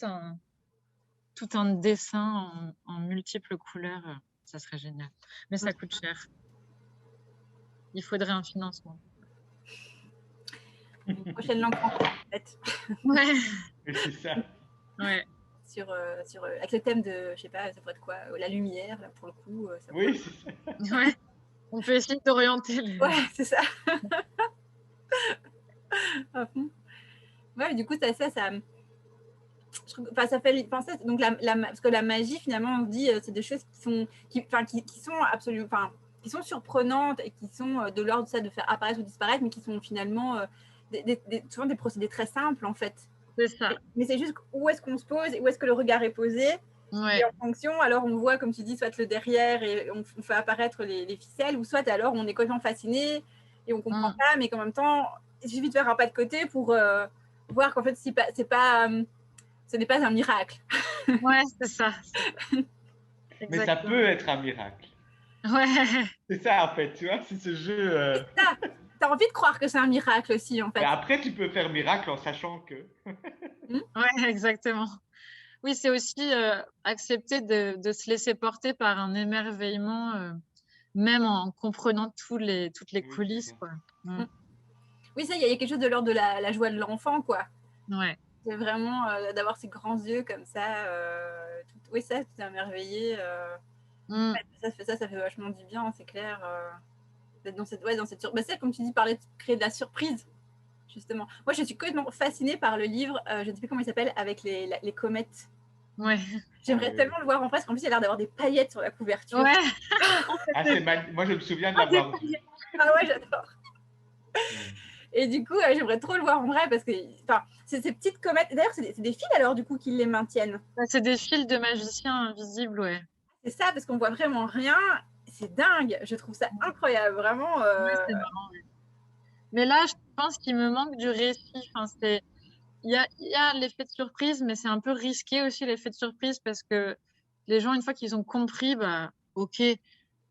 un dessin en multiples couleurs. Ça serait génial. Mais ça coûte cher. Il faudrait un financement. Une prochaine langue française, en fait. Ouais. C'est ça. Ouais. Avec le thème de, je sais pas, ça pourrait être quoi, la lumière, là, pour le coup. Oui, c'est ça. Ouais. On peut essayer d'orienter les... Ouais, c'est ça. Ouais, du coup, ça fait penser, donc parce que la magie, finalement, on se dit, c'est des choses qui sont absolument, qui sont surprenantes et qui sont de l'ordre de ça, de faire apparaître ou disparaître, mais qui sont finalement souvent des procédés très simples, en fait. C'est ça. Mais c'est juste où est-ce qu'on se pose et où est-ce que le regard est posé. Ouais. Et en fonction, alors on voit, comme tu dis, soit le derrière et on fait apparaître les ficelles, ou soit alors on est complètement fasciné et on comprend pas, mais qu'en même temps, il suffit de faire un pas de côté pour voir qu'en fait, ce n'est pas un miracle. Ouais, c'est ça. Mais ça peut être un miracle. Ouais. C'est ça, en fait, tu vois, c'est ce jeu... C'est ça. T'as envie de croire que c'est un miracle aussi, en fait. Mais après, tu peux faire miracle en sachant que... Ouais, exactement. Oui, c'est aussi accepter de se laisser porter par un émerveillement, même en comprenant toutes les coulisses, quoi. Oui, ça, il y a quelque chose de l'ordre de la joie de l'enfant, quoi. Ouais. C'est vraiment d'avoir ces grands yeux comme ça. Oui, ça, tout est émerveillé. Ça fait vachement du bien, c'est clair. D'être dans cette c'est comme tu dis, parler de créer de la surprise, justement. Moi, je suis complètement fascinée par le livre, je ne sais plus comment il s'appelle, avec les comètes. Ouais. J'aimerais tellement le voir en face, qu'en plus, il a l'air d'avoir des paillettes sur la couverture. Ouais. Moi, je me souviens de l'avoir vu. Ah ouais, j'adore. Et du coup, j'aimerais trop le voir en vrai parce que c'est ces petites comètes. D'ailleurs, c'est des fils alors du coup qui les maintiennent. C'est des fils de magicien invisibles, ouais. C'est ça, parce qu'on voit vraiment rien. C'est dingue. Je trouve ça incroyable, vraiment. Ouais, c'est marrant. Ouais. Mais là, je pense qu'il me manque du récit. Il y a l'effet de surprise, mais c'est un peu risqué aussi l'effet de surprise parce que les gens, une fois qu'ils ont compris, ok.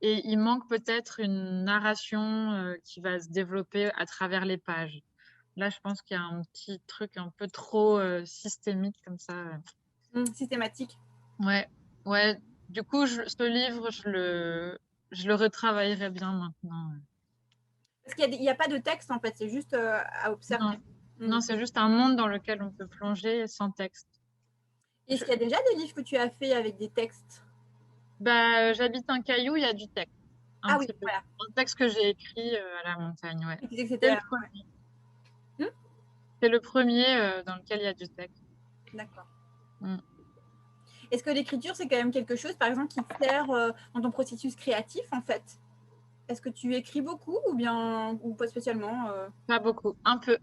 Et il manque peut-être une narration qui va se développer à travers les pages. Là, je pense qu'il y a un petit truc un peu trop systémique comme ça. Systématique. Ouais, ouais. Du coup, ce livre, je le retravaillerai bien maintenant. Parce qu'il n'y a pas de texte, en fait, c'est juste à observer. Non, c'est juste un monde dans lequel on peut plonger sans texte. Est-ce qu'il y a déjà des livres que tu as fait avec des textes? Bah, j'habite un caillou, il y a du texte. Ah oui, voilà. Un texte que j'ai écrit à la montagne, ouais. Tu disais que c'était c'est le premier dans lequel il y a du texte. D'accord. Est-ce que l'écriture, c'est quand même quelque chose, par exemple, qui te sert dans ton processus créatif, en fait? Est-ce que tu écris beaucoup ou pas spécialement Pas beaucoup, un peu.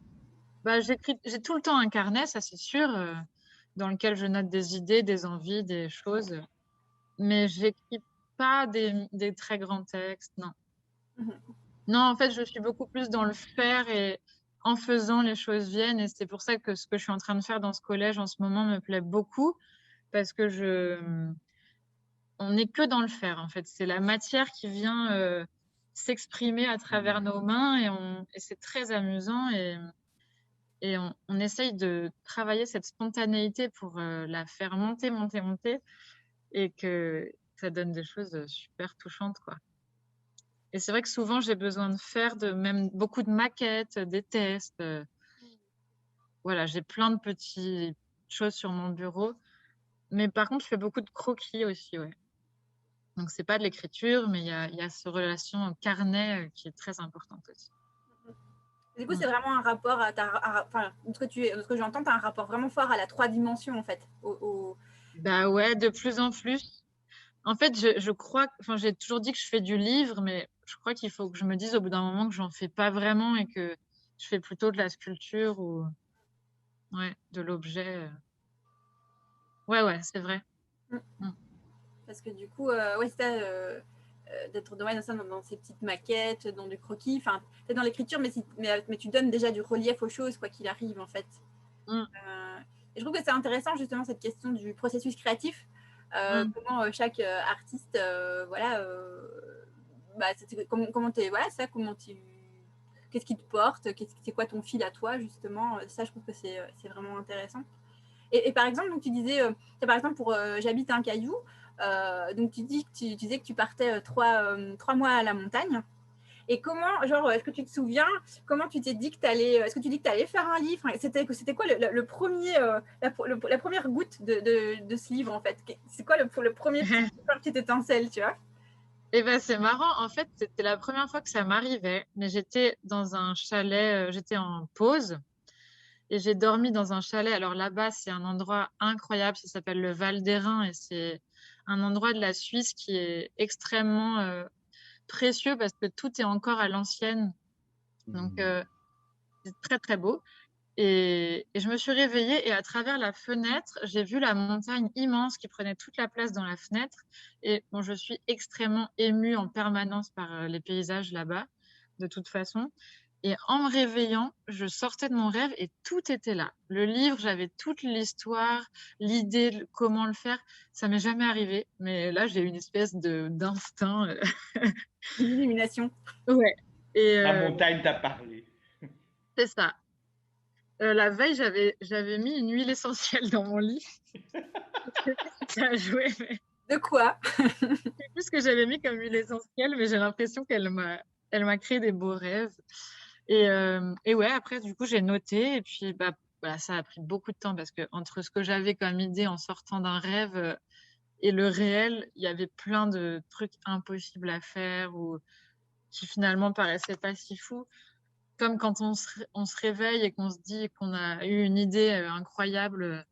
Bah, j'ai tout le temps un carnet, ça c'est sûr, dans lequel je note des idées, des envies, des choses. Mais j'écris pas des très grands textes, non. Non, en fait, je suis beaucoup plus dans le faire et en faisant, les choses viennent. Et c'est pour ça que ce que je suis en train de faire dans ce collège en ce moment me plaît beaucoup, parce que on n'est que dans le faire, en fait. C'est la matière qui vient s'exprimer à travers nos mains et c'est très amusant. Et on essaye de travailler cette spontanéité pour la faire monter, monter, monter et que ça donne des choses super touchantes, quoi. Et c'est vrai que souvent, j'ai besoin de faire même beaucoup de maquettes, des tests. Voilà, j'ai plein de petites choses sur mon bureau. Mais par contre, je fais beaucoup de croquis aussi, ouais. Donc, c'est pas de l'écriture, mais il y a cette relation carnet qui est très importante aussi. Du coup, c'est vraiment un rapport enfin, de ce que j'entends, tu as un rapport vraiment fort à la 3 dimensions, en fait. Bah ouais, de plus en plus. En fait, je crois, enfin, j'ai toujours dit que je fais du livre, mais je crois qu'il faut que je me dise au bout d'un moment que j'en fais pas vraiment et que je fais plutôt de la sculpture ou ouais, de l'objet. Ouais, c'est vrai. Parce que du coup, ouais, c'est d'être dans ces petites maquettes, dans du croquis, enfin, c'est dans l'écriture, mais tu donnes déjà du relief aux choses, quoi qu'il arrive, en fait. Et je trouve que c'est intéressant, justement, cette question du processus créatif. Comment chaque artiste, voilà, comment tu es, voilà, ça, qu'est-ce qui te porte, c'est quoi ton fil à toi, justement. Ça, je trouve que c'est vraiment intéressant. Et par exemple, donc tu disais, par exemple, pour j'habite un caillou, donc tu disais que tu partais 3 mois à la montagne. Et comment, genre, est-ce que tu te souviens, comment tu t'es dit que tu allais, est-ce que tu dis que tu allais faire un livre? C'était quoi le premier, la première goutte de ce livre, en fait? C'est quoi le premier petite étincelle, tu vois? Et ben c'est marrant, en fait, c'était la première fois que ça m'arrivait, mais j'étais dans un chalet, j'étais en pause et j'ai dormi dans un chalet. Alors là-bas, c'est un endroit incroyable, ça s'appelle le Val d'Airain et c'est un endroit de la Suisse qui est extrêmement précieux parce que tout est encore à l'ancienne. Donc, c'est très, très beau. Et je me suis réveillée et à travers la fenêtre, j'ai vu la montagne immense qui prenait toute la place dans la fenêtre. Et bon, je suis extrêmement émue en permanence par les paysages là-bas, de toute façon. Et en me réveillant, je sortais de mon rêve et tout était là. Le livre, j'avais toute l'histoire, l'idée de comment le faire. Ça m'est jamais arrivé, mais là, j'ai une espèce d'instinct. Une illumination. Ouais. Et, la montagne t'a parlé. C'est ça. La veille, j'avais mis une huile essentielle dans mon lit. Ça a joué. Mais... De quoi? Je sais plus ce que j'avais mis comme huile essentielle, mais j'ai l'impression qu'elle m'a créé des beaux rêves. Et ouais, après, du coup, j'ai noté. Et puis, ça a pris beaucoup de temps parce que entre ce que j'avais comme idée en sortant d'un rêve et le réel, il y avait plein de trucs impossibles à faire ou qui finalement paraissaient pas si fous. Comme quand on se réveille et qu'on se dit qu'on a eu une idée incroyable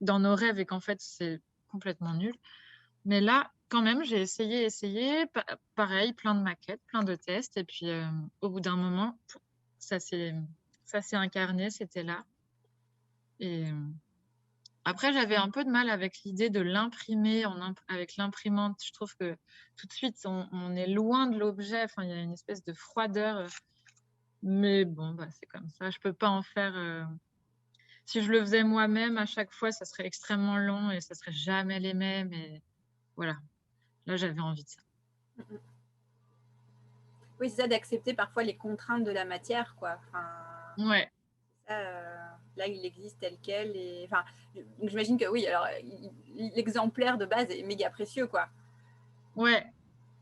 dans nos rêves et qu'en fait, c'est complètement nul. Mais là, quand même, j'ai essayé. Pareil, plein de maquettes, plein de tests. Et puis, au bout d'un moment, ça s'est incarné, c'était là. Et après, j'avais un peu de mal avec l'idée de l'imprimer avec l'imprimante. Je trouve que tout de suite, on est loin de l'objet. Enfin, il y a une espèce de froideur. Mais bon, c'est comme ça. Je peux pas en faire. Si je le faisais moi-même, à chaque fois, ça serait extrêmement long et ça serait jamais les mêmes. Et voilà. Là, j'avais envie de ça. Oui, c'est ça, d'accepter parfois les contraintes de la matière, quoi. Enfin, ouais. Ça, là, il existe tel quel. Et, enfin, j'imagine que oui, alors l'exemplaire de base est méga précieux, quoi. Ouais.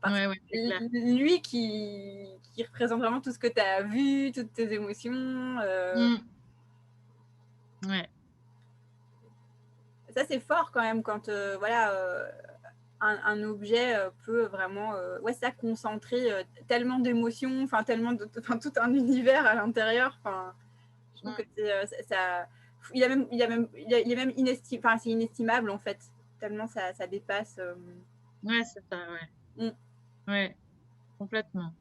Ouais, c'est clair. Lui qui représente vraiment tout ce que tu as vu, toutes tes émotions. Ouais. Ça, c'est fort quand même quand voilà, un objet peut vraiment ça, concentrer tellement d'émotions, enfin tellement tout un univers à l'intérieur. Enfin, je trouve que ça, il est même c'est inestimable en fait, tellement ça dépasse. Ouais, c'est ça, ouais. Ouais, complètement.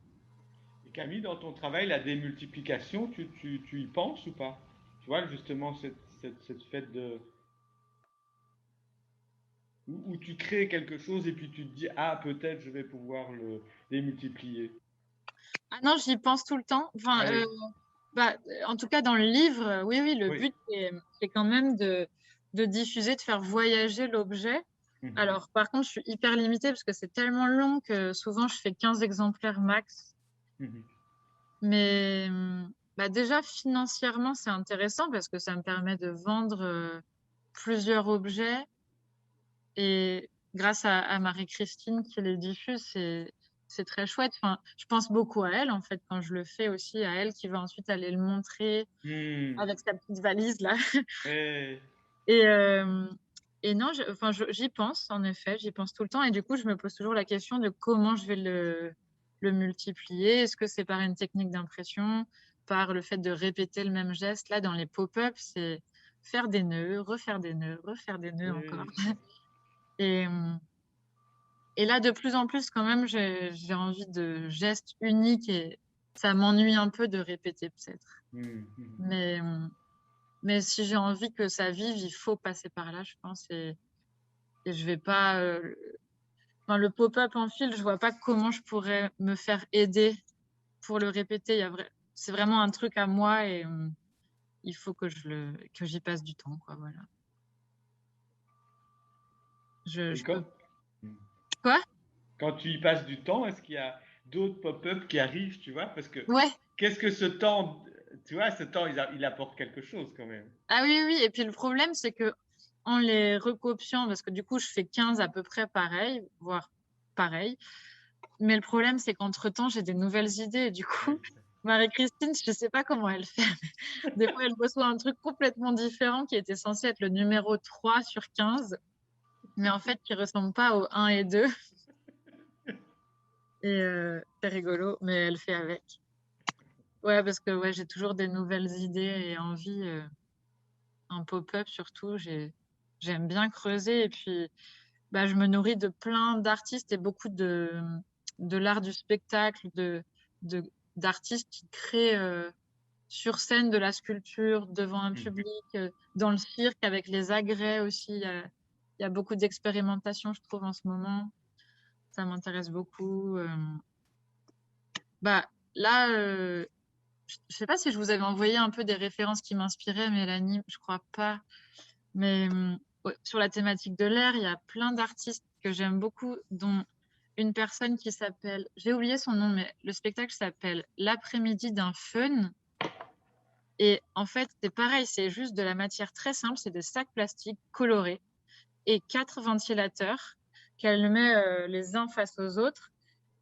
Et Camille, dans ton travail, la démultiplication, tu y penses ou pas? Tu vois, justement, cette fête de... Où tu crées quelque chose et puis tu te dis, ah, peut-être je vais pouvoir le démultiplier. Ah non, j'y pense tout le temps. Enfin, en tout cas, dans le livre, oui, le but, c'est quand même de diffuser, de faire voyager l'objet. Alors, par contre, je suis hyper limitée parce que c'est tellement long que souvent, je fais 15 exemplaires max. Mais déjà, financièrement, c'est intéressant parce que ça me permet de vendre plusieurs objets. Et grâce à Marie-Christine qui les diffuse, c'est très chouette. Enfin, je pense beaucoup à elle, en fait, quand je le fais aussi, à elle qui va ensuite aller le montrer avec sa petite valise, là. Et non, j'y pense, en effet, j'y pense tout le temps. Et du coup, je me pose toujours la question de comment je vais le multiplier. Est-ce que c'est par une technique d'impression, par le fait de répéter le même geste? Là, dans les pop-up, c'est faire des nœuds, refaire des nœuds, refaire des nœuds encore. Et là, de plus en plus, quand même, j'ai envie de gestes uniques et ça m'ennuie un peu de répéter, peut-être. Mais si j'ai envie que ça vive, il faut passer par là, je pense. Et je vais pas... le pop-up en fil, je vois pas comment je pourrais me faire aider pour le répéter. C'est vraiment un truc à moi et il faut que j'y passe du temps, quoi, voilà. Quoi? Quand tu y passes du temps, est-ce qu'il y a d'autres pop-up qui arrivent, tu vois? Parce que qu'est-ce que ce temps, tu vois, ce temps, il apporte quelque chose quand même. Ah oui, et puis le problème, c'est que en les recopiant, parce que du coup, je fais 15 à peu près pareil, voire pareil. Mais le problème, c'est qu'entre-temps, j'ai des nouvelles idées. Et du coup, Marie-Christine, je ne sais pas comment elle fait. Des fois, elle reçoit un truc complètement différent qui était censé être le numéro 3 sur 15, mais en fait, qui ne ressemble pas au 1 et 2. Et c'est rigolo, mais elle fait avec. Ouais, parce que j'ai toujours des nouvelles idées et envie. Un pop-up, surtout, j'aime bien creuser. Et puis, je me nourris de plein d'artistes et beaucoup de l'art du spectacle, d'artistes qui créent sur scène de la sculpture devant un public, dans le cirque avec les agrès aussi. Il y a beaucoup d'expérimentation, je trouve, en ce moment. Ça m'intéresse beaucoup. Là, je ne sais pas si je vous avais envoyé un peu des références qui m'inspiraient, Mélanie, je crois pas. Mais sur la thématique de l'air, il y a plein d'artistes que j'aime beaucoup, dont une personne qui s'appelle, j'ai oublié son nom, mais le spectacle s'appelle L'après-midi d'un fun. Et en fait, c'est pareil, c'est juste de la matière très simple, c'est des sacs plastiques colorés et 4 ventilateurs qu'elle met les uns face aux autres.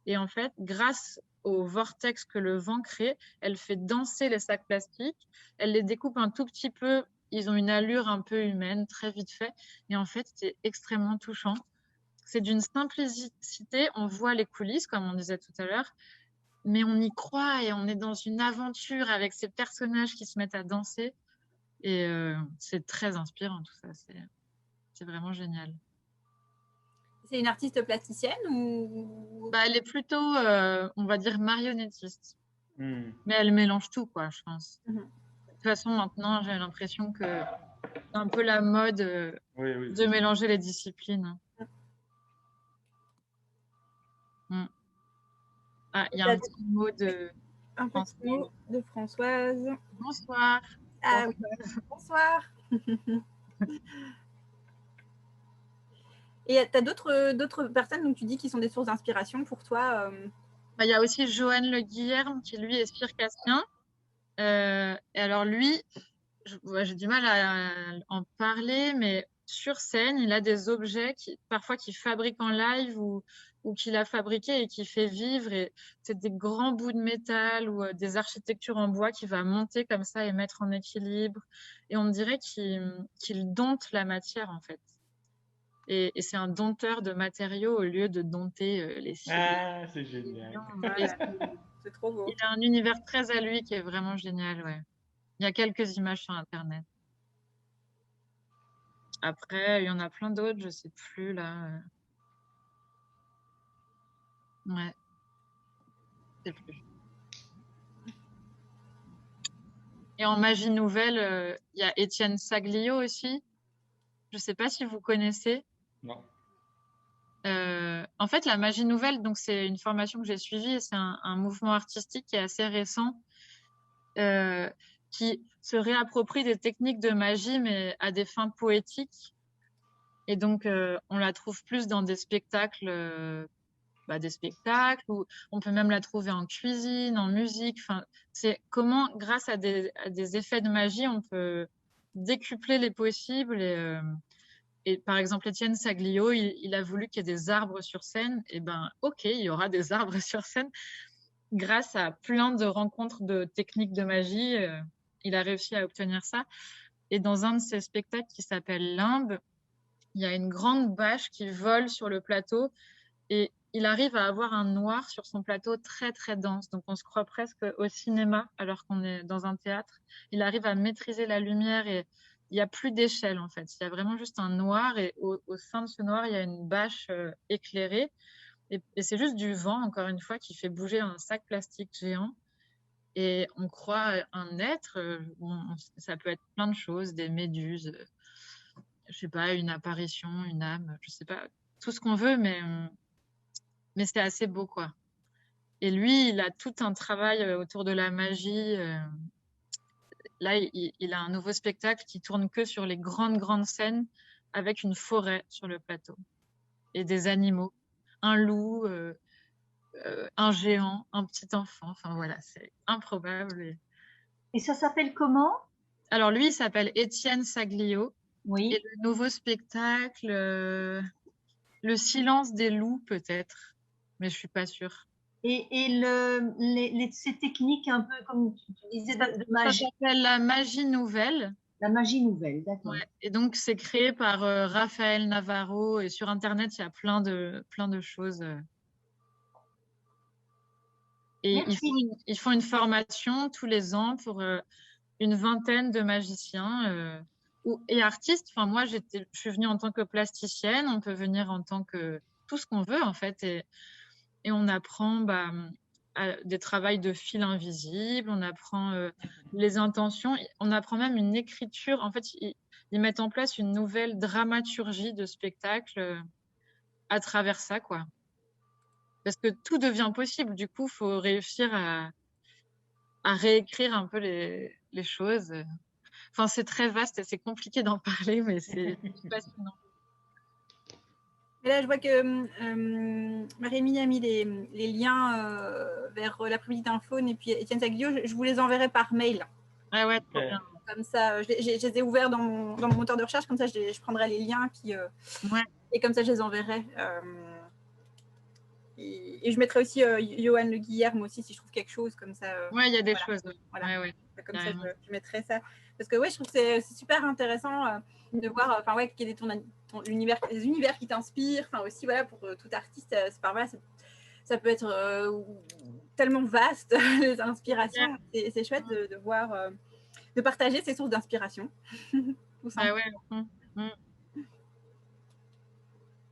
Et en fait, grâce au vortex que le vent crée, elle fait danser les sacs plastiques, elle les découpe un tout petit peu, ils ont une allure un peu humaine, très vite fait. Et en fait, c'est extrêmement touchant. C'est d'une simplicité, on voit les coulisses, comme on disait tout à l'heure, mais on y croit et on est dans une aventure avec ces personnages qui se mettent à danser. Et c'est très inspirant tout ça, c'est vraiment génial. C'est une artiste plasticienne ou Elle est plutôt, on va dire, marionnettiste. Mais elle mélange tout, quoi, je pense. De toute façon, maintenant, j'ai l'impression que c'est un peu la mode de mélanger les disciplines. Ah, il y a un petit mot de Françoise. Bonsoir. Ah, bonsoir. Et tu as d'autres personnes, donc tu dis, qui sont des sources d'inspiration pour toi Il y a aussi Johan Le Guillerme qui, lui, est circassien. Et alors, lui, j'ai du mal à en parler, mais sur scène, il a des objets parfois qu'il fabrique en live ou qu'il a fabriqué et qu'il fait vivre. Et c'est des grands bouts de métal ou des architectures en bois qu'il va monter comme ça et mettre en équilibre. Et on dirait qu'il dompte la matière, en fait. Et c'est un dompteur de matériaux au lieu de dompter les cils. Ah, c'est génial. C'est trop beau. Il a un univers très à lui qui est vraiment génial, ouais. Il y a quelques images sur Internet. Après, il y en a plein d'autres, je sais plus là. Ouais. Je sais plus. Et en magie nouvelle, il y a Étienne Saglio aussi. Je sais pas si vous connaissez. Non. En fait, la magie nouvelle, donc c'est une formation que j'ai suivie et c'est un mouvement artistique qui est assez récent, qui se réapproprie des techniques de magie, mais à des fins poétiques. Et donc, on la trouve plus dans des spectacles, ou on peut même la trouver en cuisine, en musique. Enfin, c'est comment, grâce à des effets de magie, on peut décupler les possibles. Et par exemple, Étienne Saglio, il a voulu qu'il y ait des arbres sur scène. Et ben, ok, il y aura des arbres sur scène. Grâce à plein de rencontres de techniques de magie, il a réussi à obtenir ça. Et dans un de ses spectacles qui s'appelle Limbe, il y a une grande bâche qui vole sur le plateau et il arrive à avoir un noir sur son plateau très très dense. Donc on se croit presque au cinéma alors qu'on est dans un théâtre. Il arrive à maîtriser la lumière et il n'y a plus d'échelle en fait. Il y a vraiment juste un noir et au sein de ce noir, il y a une bâche éclairée. Et c'est juste du vent, encore une fois, qui fait bouger un sac plastique géant. Et on croit un être, ça peut être plein de choses, des méduses, je sais pas, une apparition, une âme, je sais pas, tout ce qu'on veut, mais c'est assez beau, quoi. Et lui, il a tout un travail autour de la magie. Là, il a un nouveau spectacle qui tourne que sur les grandes scènes avec une forêt sur le plateau et des animaux, un loup, un géant, un petit enfant. Enfin voilà, c'est improbable. Et ça s'appelle comment? Alors lui, il s'appelle Étienne Saglio. Oui. Et le nouveau spectacle, Le silence des loups peut-être, mais je suis pas sûre. Et ces techniques un peu comme tu disais de magie. Ça s'appelle la magie nouvelle. La magie nouvelle, d'accord. Ouais. Et donc c'est créé par Raphaël Navarro et sur internet il y a plein de choses. Et ils font une formation tous les ans pour une vingtaine de magiciens et artistes. Enfin moi je suis venue en tant que plasticienne, on peut venir en tant que tout ce qu'on veut en fait et on apprend des travails de fil invisible, on apprend les intentions, on apprend même une écriture. En fait, ils mettent en place une nouvelle dramaturgie de spectacle à travers ça, quoi. Parce que tout devient possible. Du coup, il faut réussir à réécrire un peu les choses. Enfin, c'est très vaste et c'est compliqué d'en parler, mais c'est fascinant. Et là, je vois que Marie-Émilie a mis les liens vers l'après-midi d'Infaune et puis Étienne Saglio. Je vous les enverrai par mail. Ah ouais, trop bien. Comme ça, je les ai ouverts dans mon moteur de recherche. Comme ça, je prendrai les liens et comme ça, je les enverrai. Et je mettrai aussi Johan Le Guillerme aussi si je trouve quelque chose comme ça. Ouais, il y a des choses. Voilà. Ouais. Comme ça, je mettrai ça. Parce que je trouve que c'est super intéressant de voir quel est les univers qui t'inspirent. Enfin, aussi, voilà, pour tout artiste, ça peut être tellement vaste, les inspirations. Ouais. C'est chouette de voir, de partager ces sources d'inspiration.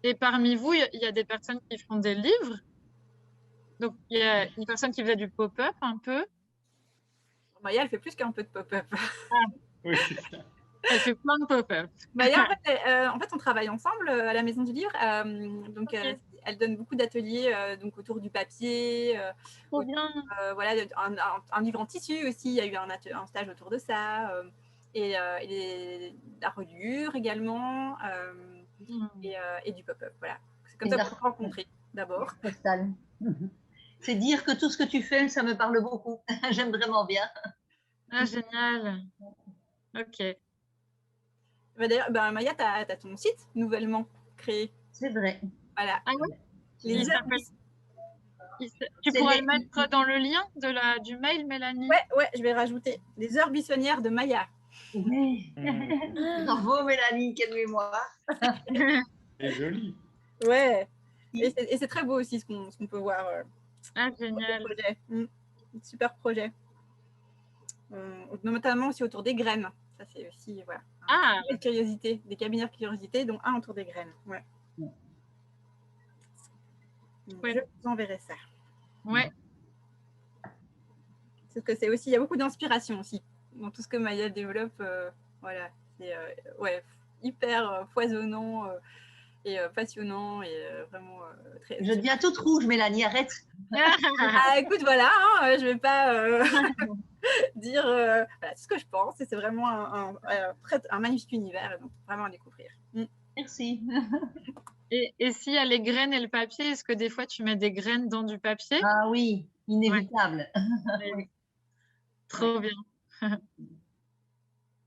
Et parmi vous, il y a des personnes qui font des livres. Donc, il y a une personne qui faisait du pop-up un peu. Maya, elle fait plus qu'un peu de pop-up. Ah, oui, c'est ça. Elle fait plein de pop-up. Maya, en fait, on travaille ensemble à la Maison du Livre. Donc, elle donne beaucoup d'ateliers autour du papier. Voilà, un livre en tissu aussi. Il y a eu un stage autour de ça. Et la reliure également. Et du pop-up. Voilà. C'est comme ça qu'on s'est rencontrés d'abord. C'est dire que tout ce que tu fais, ça me parle beaucoup. J'aime vraiment bien. Ah, génial. Ok. D'ailleurs, Maya, tu as ton site nouvellement créé. C'est vrai. Voilà. Ah ouais. Les Tu pourrais le mettre dans le lien du mail, Mélanie? Ouais, je vais rajouter les heures buissonnières de Maya. Oui. Bravo Mélanie, quelle mémoire. C'est joli. Ouais. Et c'est très beau aussi ce qu'on peut voir. Ah, génial. Super projet. Notamment aussi autour des graines. Ça, c'est aussi voilà, une curiosité, des cabinets de curiosité, dont un autour des graines. Ouais. Ouais. Je vous enverrai ça. Ouais. Parce que c'est aussi, il y a beaucoup d'inspiration aussi dans tout ce que Maya développe. Voilà, c'est hyper foisonnant et passionnant et vraiment très. Je deviens toute rouge, Mélanie, arrête. Écoute, voilà, hein, je vais pas dire voilà, tout ce que je pense. Et c'est vraiment un magnifique univers, donc vraiment à découvrir. Merci. Et s'il y a les graines et le papier, est-ce que des fois tu mets des graines dans du papier? Ah oui, inévitable. Ouais. Trop bien.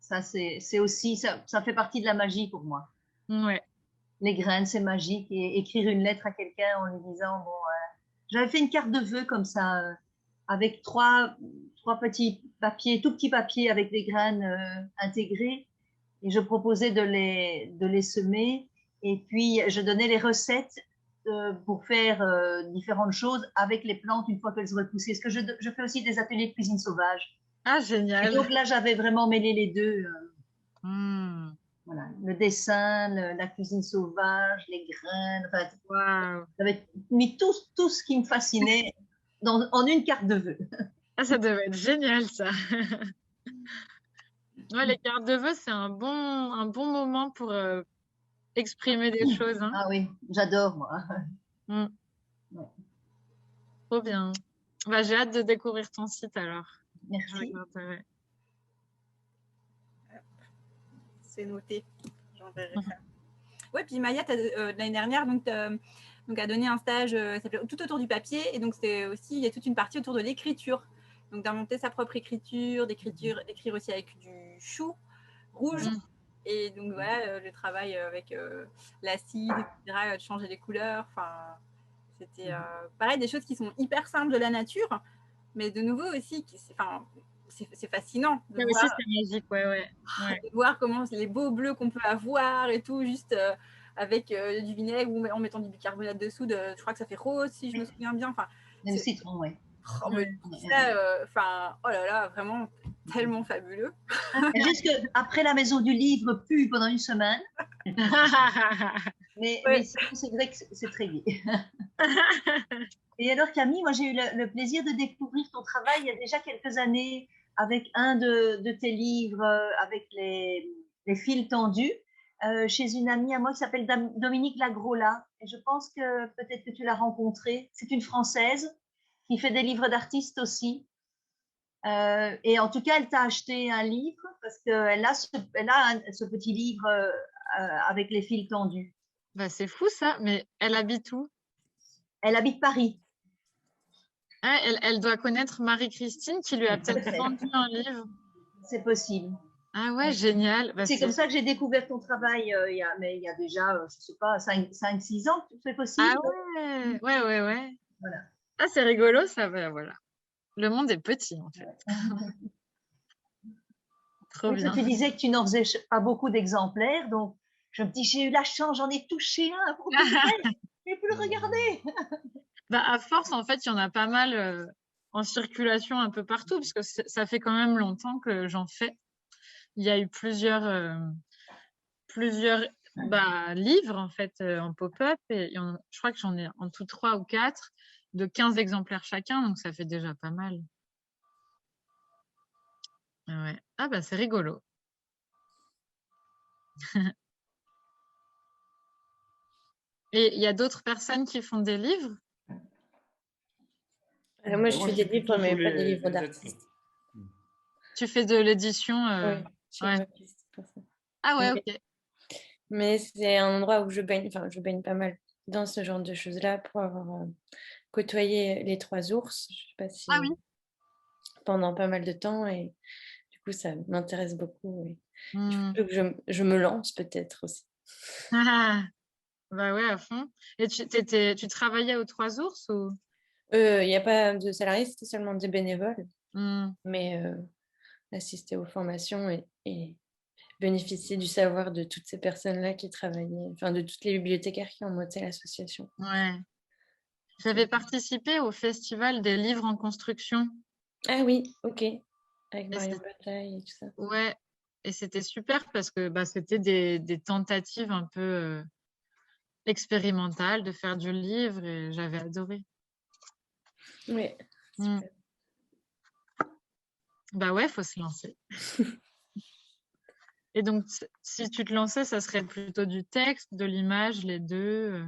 Ça, c'est aussi, ça fait partie de la magie pour moi. Ouais. Les graines, c'est magique. Et écrire une lettre à quelqu'un en lui disant, bon, j'avais fait une carte de vœux comme ça, avec trois petits papiers, tout petits papiers avec des graines intégrées. Et je proposais de les semer. Et puis, je donnais les recettes pour faire différentes choses avec les plantes une fois qu'elles auraient poussé. Parce que je fais aussi des ateliers de cuisine sauvage. Ah, génial. Et donc là, j'avais vraiment mêlé les deux. Voilà, le dessin, la cuisine sauvage, les graines. Enfin, wow. J'avais mis tout ce qui me fascinait en une carte de vœux. Ah, ça devait être génial, ça. Ouais, les cartes de vœux, c'est un bon moment pour exprimer des choses. Hein. Ah oui, j'adore, moi. Ouais. Trop bien. Bah, j'ai hâte de découvrir ton site alors. Merci. C'est noté. J'enverrai ça. Ouais, puis Maya, l'année dernière, donc a donné un stage s'appelait Tout autour du papier. Et donc, c'était aussi, il y a toute une partie autour de l'écriture. Donc, d'inventer sa propre écriture, d'écrire aussi avec du chou rouge. Et donc, voilà, le travail avec l'acide, etc., de changer les couleurs. Enfin, c'était pareil, des choses qui sont hyper simples de la nature, mais de nouveau aussi, c'est fascinant de voir, c'est magique, de voir comment les beaux bleus qu'on peut avoir et tout, juste avec du vinaigre ou en mettant du bicarbonate dessous, je crois que ça fait rose si je me souviens bien. Enfin, le citron, oui. Oh, oh là là, vraiment tellement fabuleux. Juste qu'après la maison du livre pue pendant une semaine. mais sinon, c'est vrai que c'est très gai. Et alors Camille, moi j'ai eu le plaisir de découvrir ton travail il y a déjà quelques années avec un de tes livres, avec les fils tendus, chez une amie à moi qui s'appelle Dominique Lagrola. Et je pense que peut-être que tu l'as rencontrée. C'est une Française qui fait des livres d'artistes aussi. Et en tout cas, elle t'a acheté un livre parce qu'elle a ce petit livre avec les fils tendus. Bah, c'est fou ça, mais elle habite où? Elle habite Paris. Ah, elle doit connaître Marie-Christine qui lui a peut-être vendu un livre. C'est possible. Ah ouais, génial. Bah, c'est comme ça que j'ai découvert ton travail il y a déjà, je ne sais pas, 5-6 ans, c'est possible. Ah ouais, ouais. Voilà. Ah, c'est rigolo, ça. Voilà. Le monde est petit, en fait. Trop bien. Tu disais que tu n'en faisais pas beaucoup d'exemplaires, donc je me dis, j'ai eu la chance, j'en ai touché un. Je peux le regarder. Bah, à force, en fait, il y en a pas mal en circulation un peu partout, parce que ça fait quand même longtemps que j'en fais. Il y a eu plusieurs livres, en fait, en pop-up, et je crois que j'en ai en tout 3 ou 4, de 15 exemplaires chacun, donc ça fait déjà pas mal. Ouais. Ah bah c'est rigolo. Et il y a d'autres personnes qui font des livres? Moi, je fais des livres, mais pas des livres d'artistes. Tu fais de l'édition Oui, je suis artiste pour ça. Ah ouais, ok. Mais c'est un endroit où je baigne, enfin, je baigne pas mal dans ce genre de choses-là pour avoir côtoyé les 3 ours, je sais pas si Ah oui. pendant pas mal de temps et du coup, ça m'intéresse beaucoup et il Mmh. faut que je me lance peut-être aussi. Ah! Bah, ouais, à fond. Et tu travaillais aux 3 ours ou? Il y a pas de salariés, c'était seulement des bénévoles, Mmh. mais assister aux formations et bénéficier du savoir de toutes ces personnes-là qui travaillaient, enfin de toutes les bibliothécaires qui ont monté l'association. Ouais. J'avais participé au festival des livres en construction Ah oui, OK. Avec et Marion c'est Bataille et tout ça. ouais et c'était super parce que, bah, c'était des tentatives un peu, expérimentales de faire du livre et j'avais adoré. Oui, Mmh. super. Bah, ouais, faut se lancer. Et donc si tu te lançais, ça serait plutôt du texte, de l'image, les 2?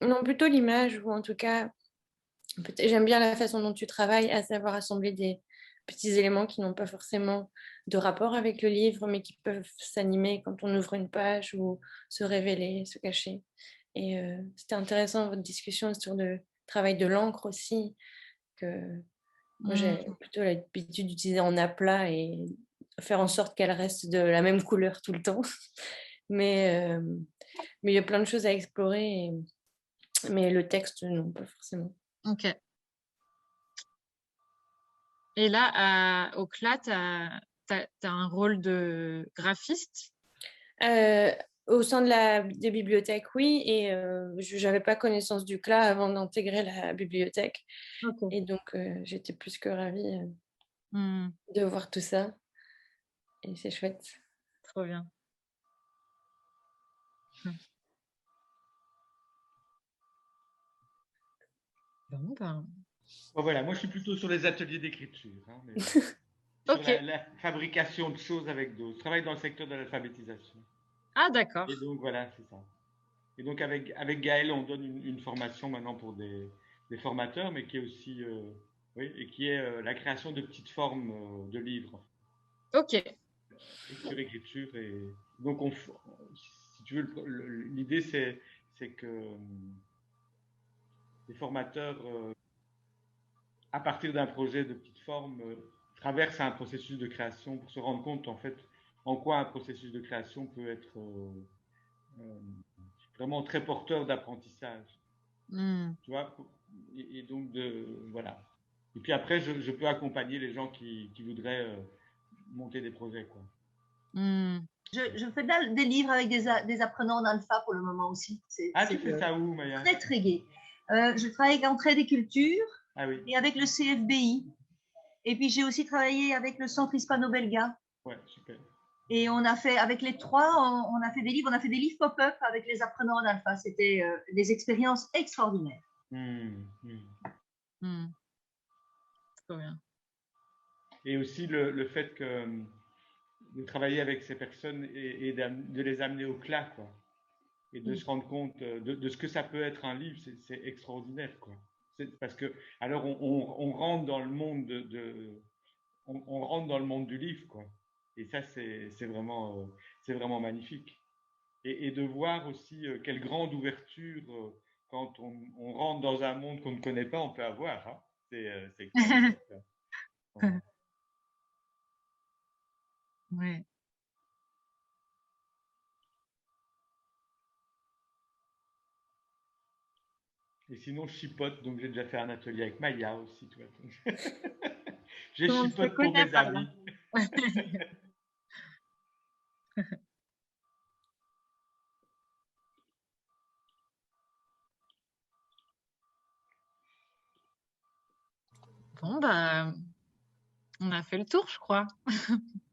Non, plutôt l'image ou en tout cas, j'aime bien la façon dont tu travailles, à savoir assembler des petits éléments qui n'ont pas forcément de rapport avec le livre, mais qui peuvent s'animer quand on ouvre une page ou se révéler, se cacher. Et c'était intéressant votre discussion sur le travail de l'encre aussi, que moi j'ai Mmh. plutôt l'habitude d'utiliser en aplat et faire en sorte qu'elle reste de la même couleur tout le temps. Mais il y a plein de choses à explorer, mais le texte, non, pas forcément. OK. Et là, au CLA, tu as un rôle de graphiste? Au sein des bibliothèques, oui, et je n'avais pas connaissance du CLA avant d'intégrer la bibliothèque. OK. Et donc, j'étais plus que ravie Mmh. de voir tout ça. Et c'est chouette. Trop bien. Mmh. Bon, ben, Bon, voilà, moi je suis plutôt sur les ateliers d'écriture, hein, mais sur OK. la fabrication de choses avec d'autres. Je travaille dans le secteur de l'alphabétisation. Ah d'accord. Et donc voilà, c'est ça. Et donc avec Gaël, on donne une formation maintenant pour des formateurs, mais qui est aussi oui, et qui est la création de petites formes de livres. OK. Lecture, écriture et donc si tu veux, l'idée c'est que les formateurs à partir d'un projet de petite forme traversent un processus de création pour se rendre compte en fait en quoi un processus de création peut être euh, vraiment très porteur d'apprentissage. Mmh. Tu vois, et donc voilà. Et puis après, je peux accompagner les gens qui voudraient monter des projets, quoi. Mmh. Je fais des livres avec des apprenants d'alpha pour le moment aussi. Ah, tu fais ça où, Maya? Très, très gai. Je travaille avec Entraide et Culture et avec le CFBI. Et puis, j'ai aussi travaillé avec le Centre hispano-belga. Ouais, super. Et on a fait, avec les trois, on a fait des livres. On a fait des livres pop-up avec les apprenants d'alpha. C'était des expériences extraordinaires. Trop bien. Et aussi le fait que de travailler avec ces personnes et de les amener au CLA, quoi. Et de se rendre compte de ce que ça peut être un livre, c'est extraordinaire, quoi. Parce que alors on rentre dans le monde on rentre dans le monde du livre, quoi. Et ça c'est vraiment magnifique. Et de voir aussi quelle grande ouverture quand on rentre dans un monde qu'on ne connaît pas, on peut avoir. Hein. C'est extraordinaire. Voilà. Ouais. Et sinon, je chipote, donc j'ai déjà fait un atelier avec Maya aussi. Tu vois. Je Tout le monde se chipote pour connaît mes par là. amis. Bon, bah, on a fait le tour, je crois.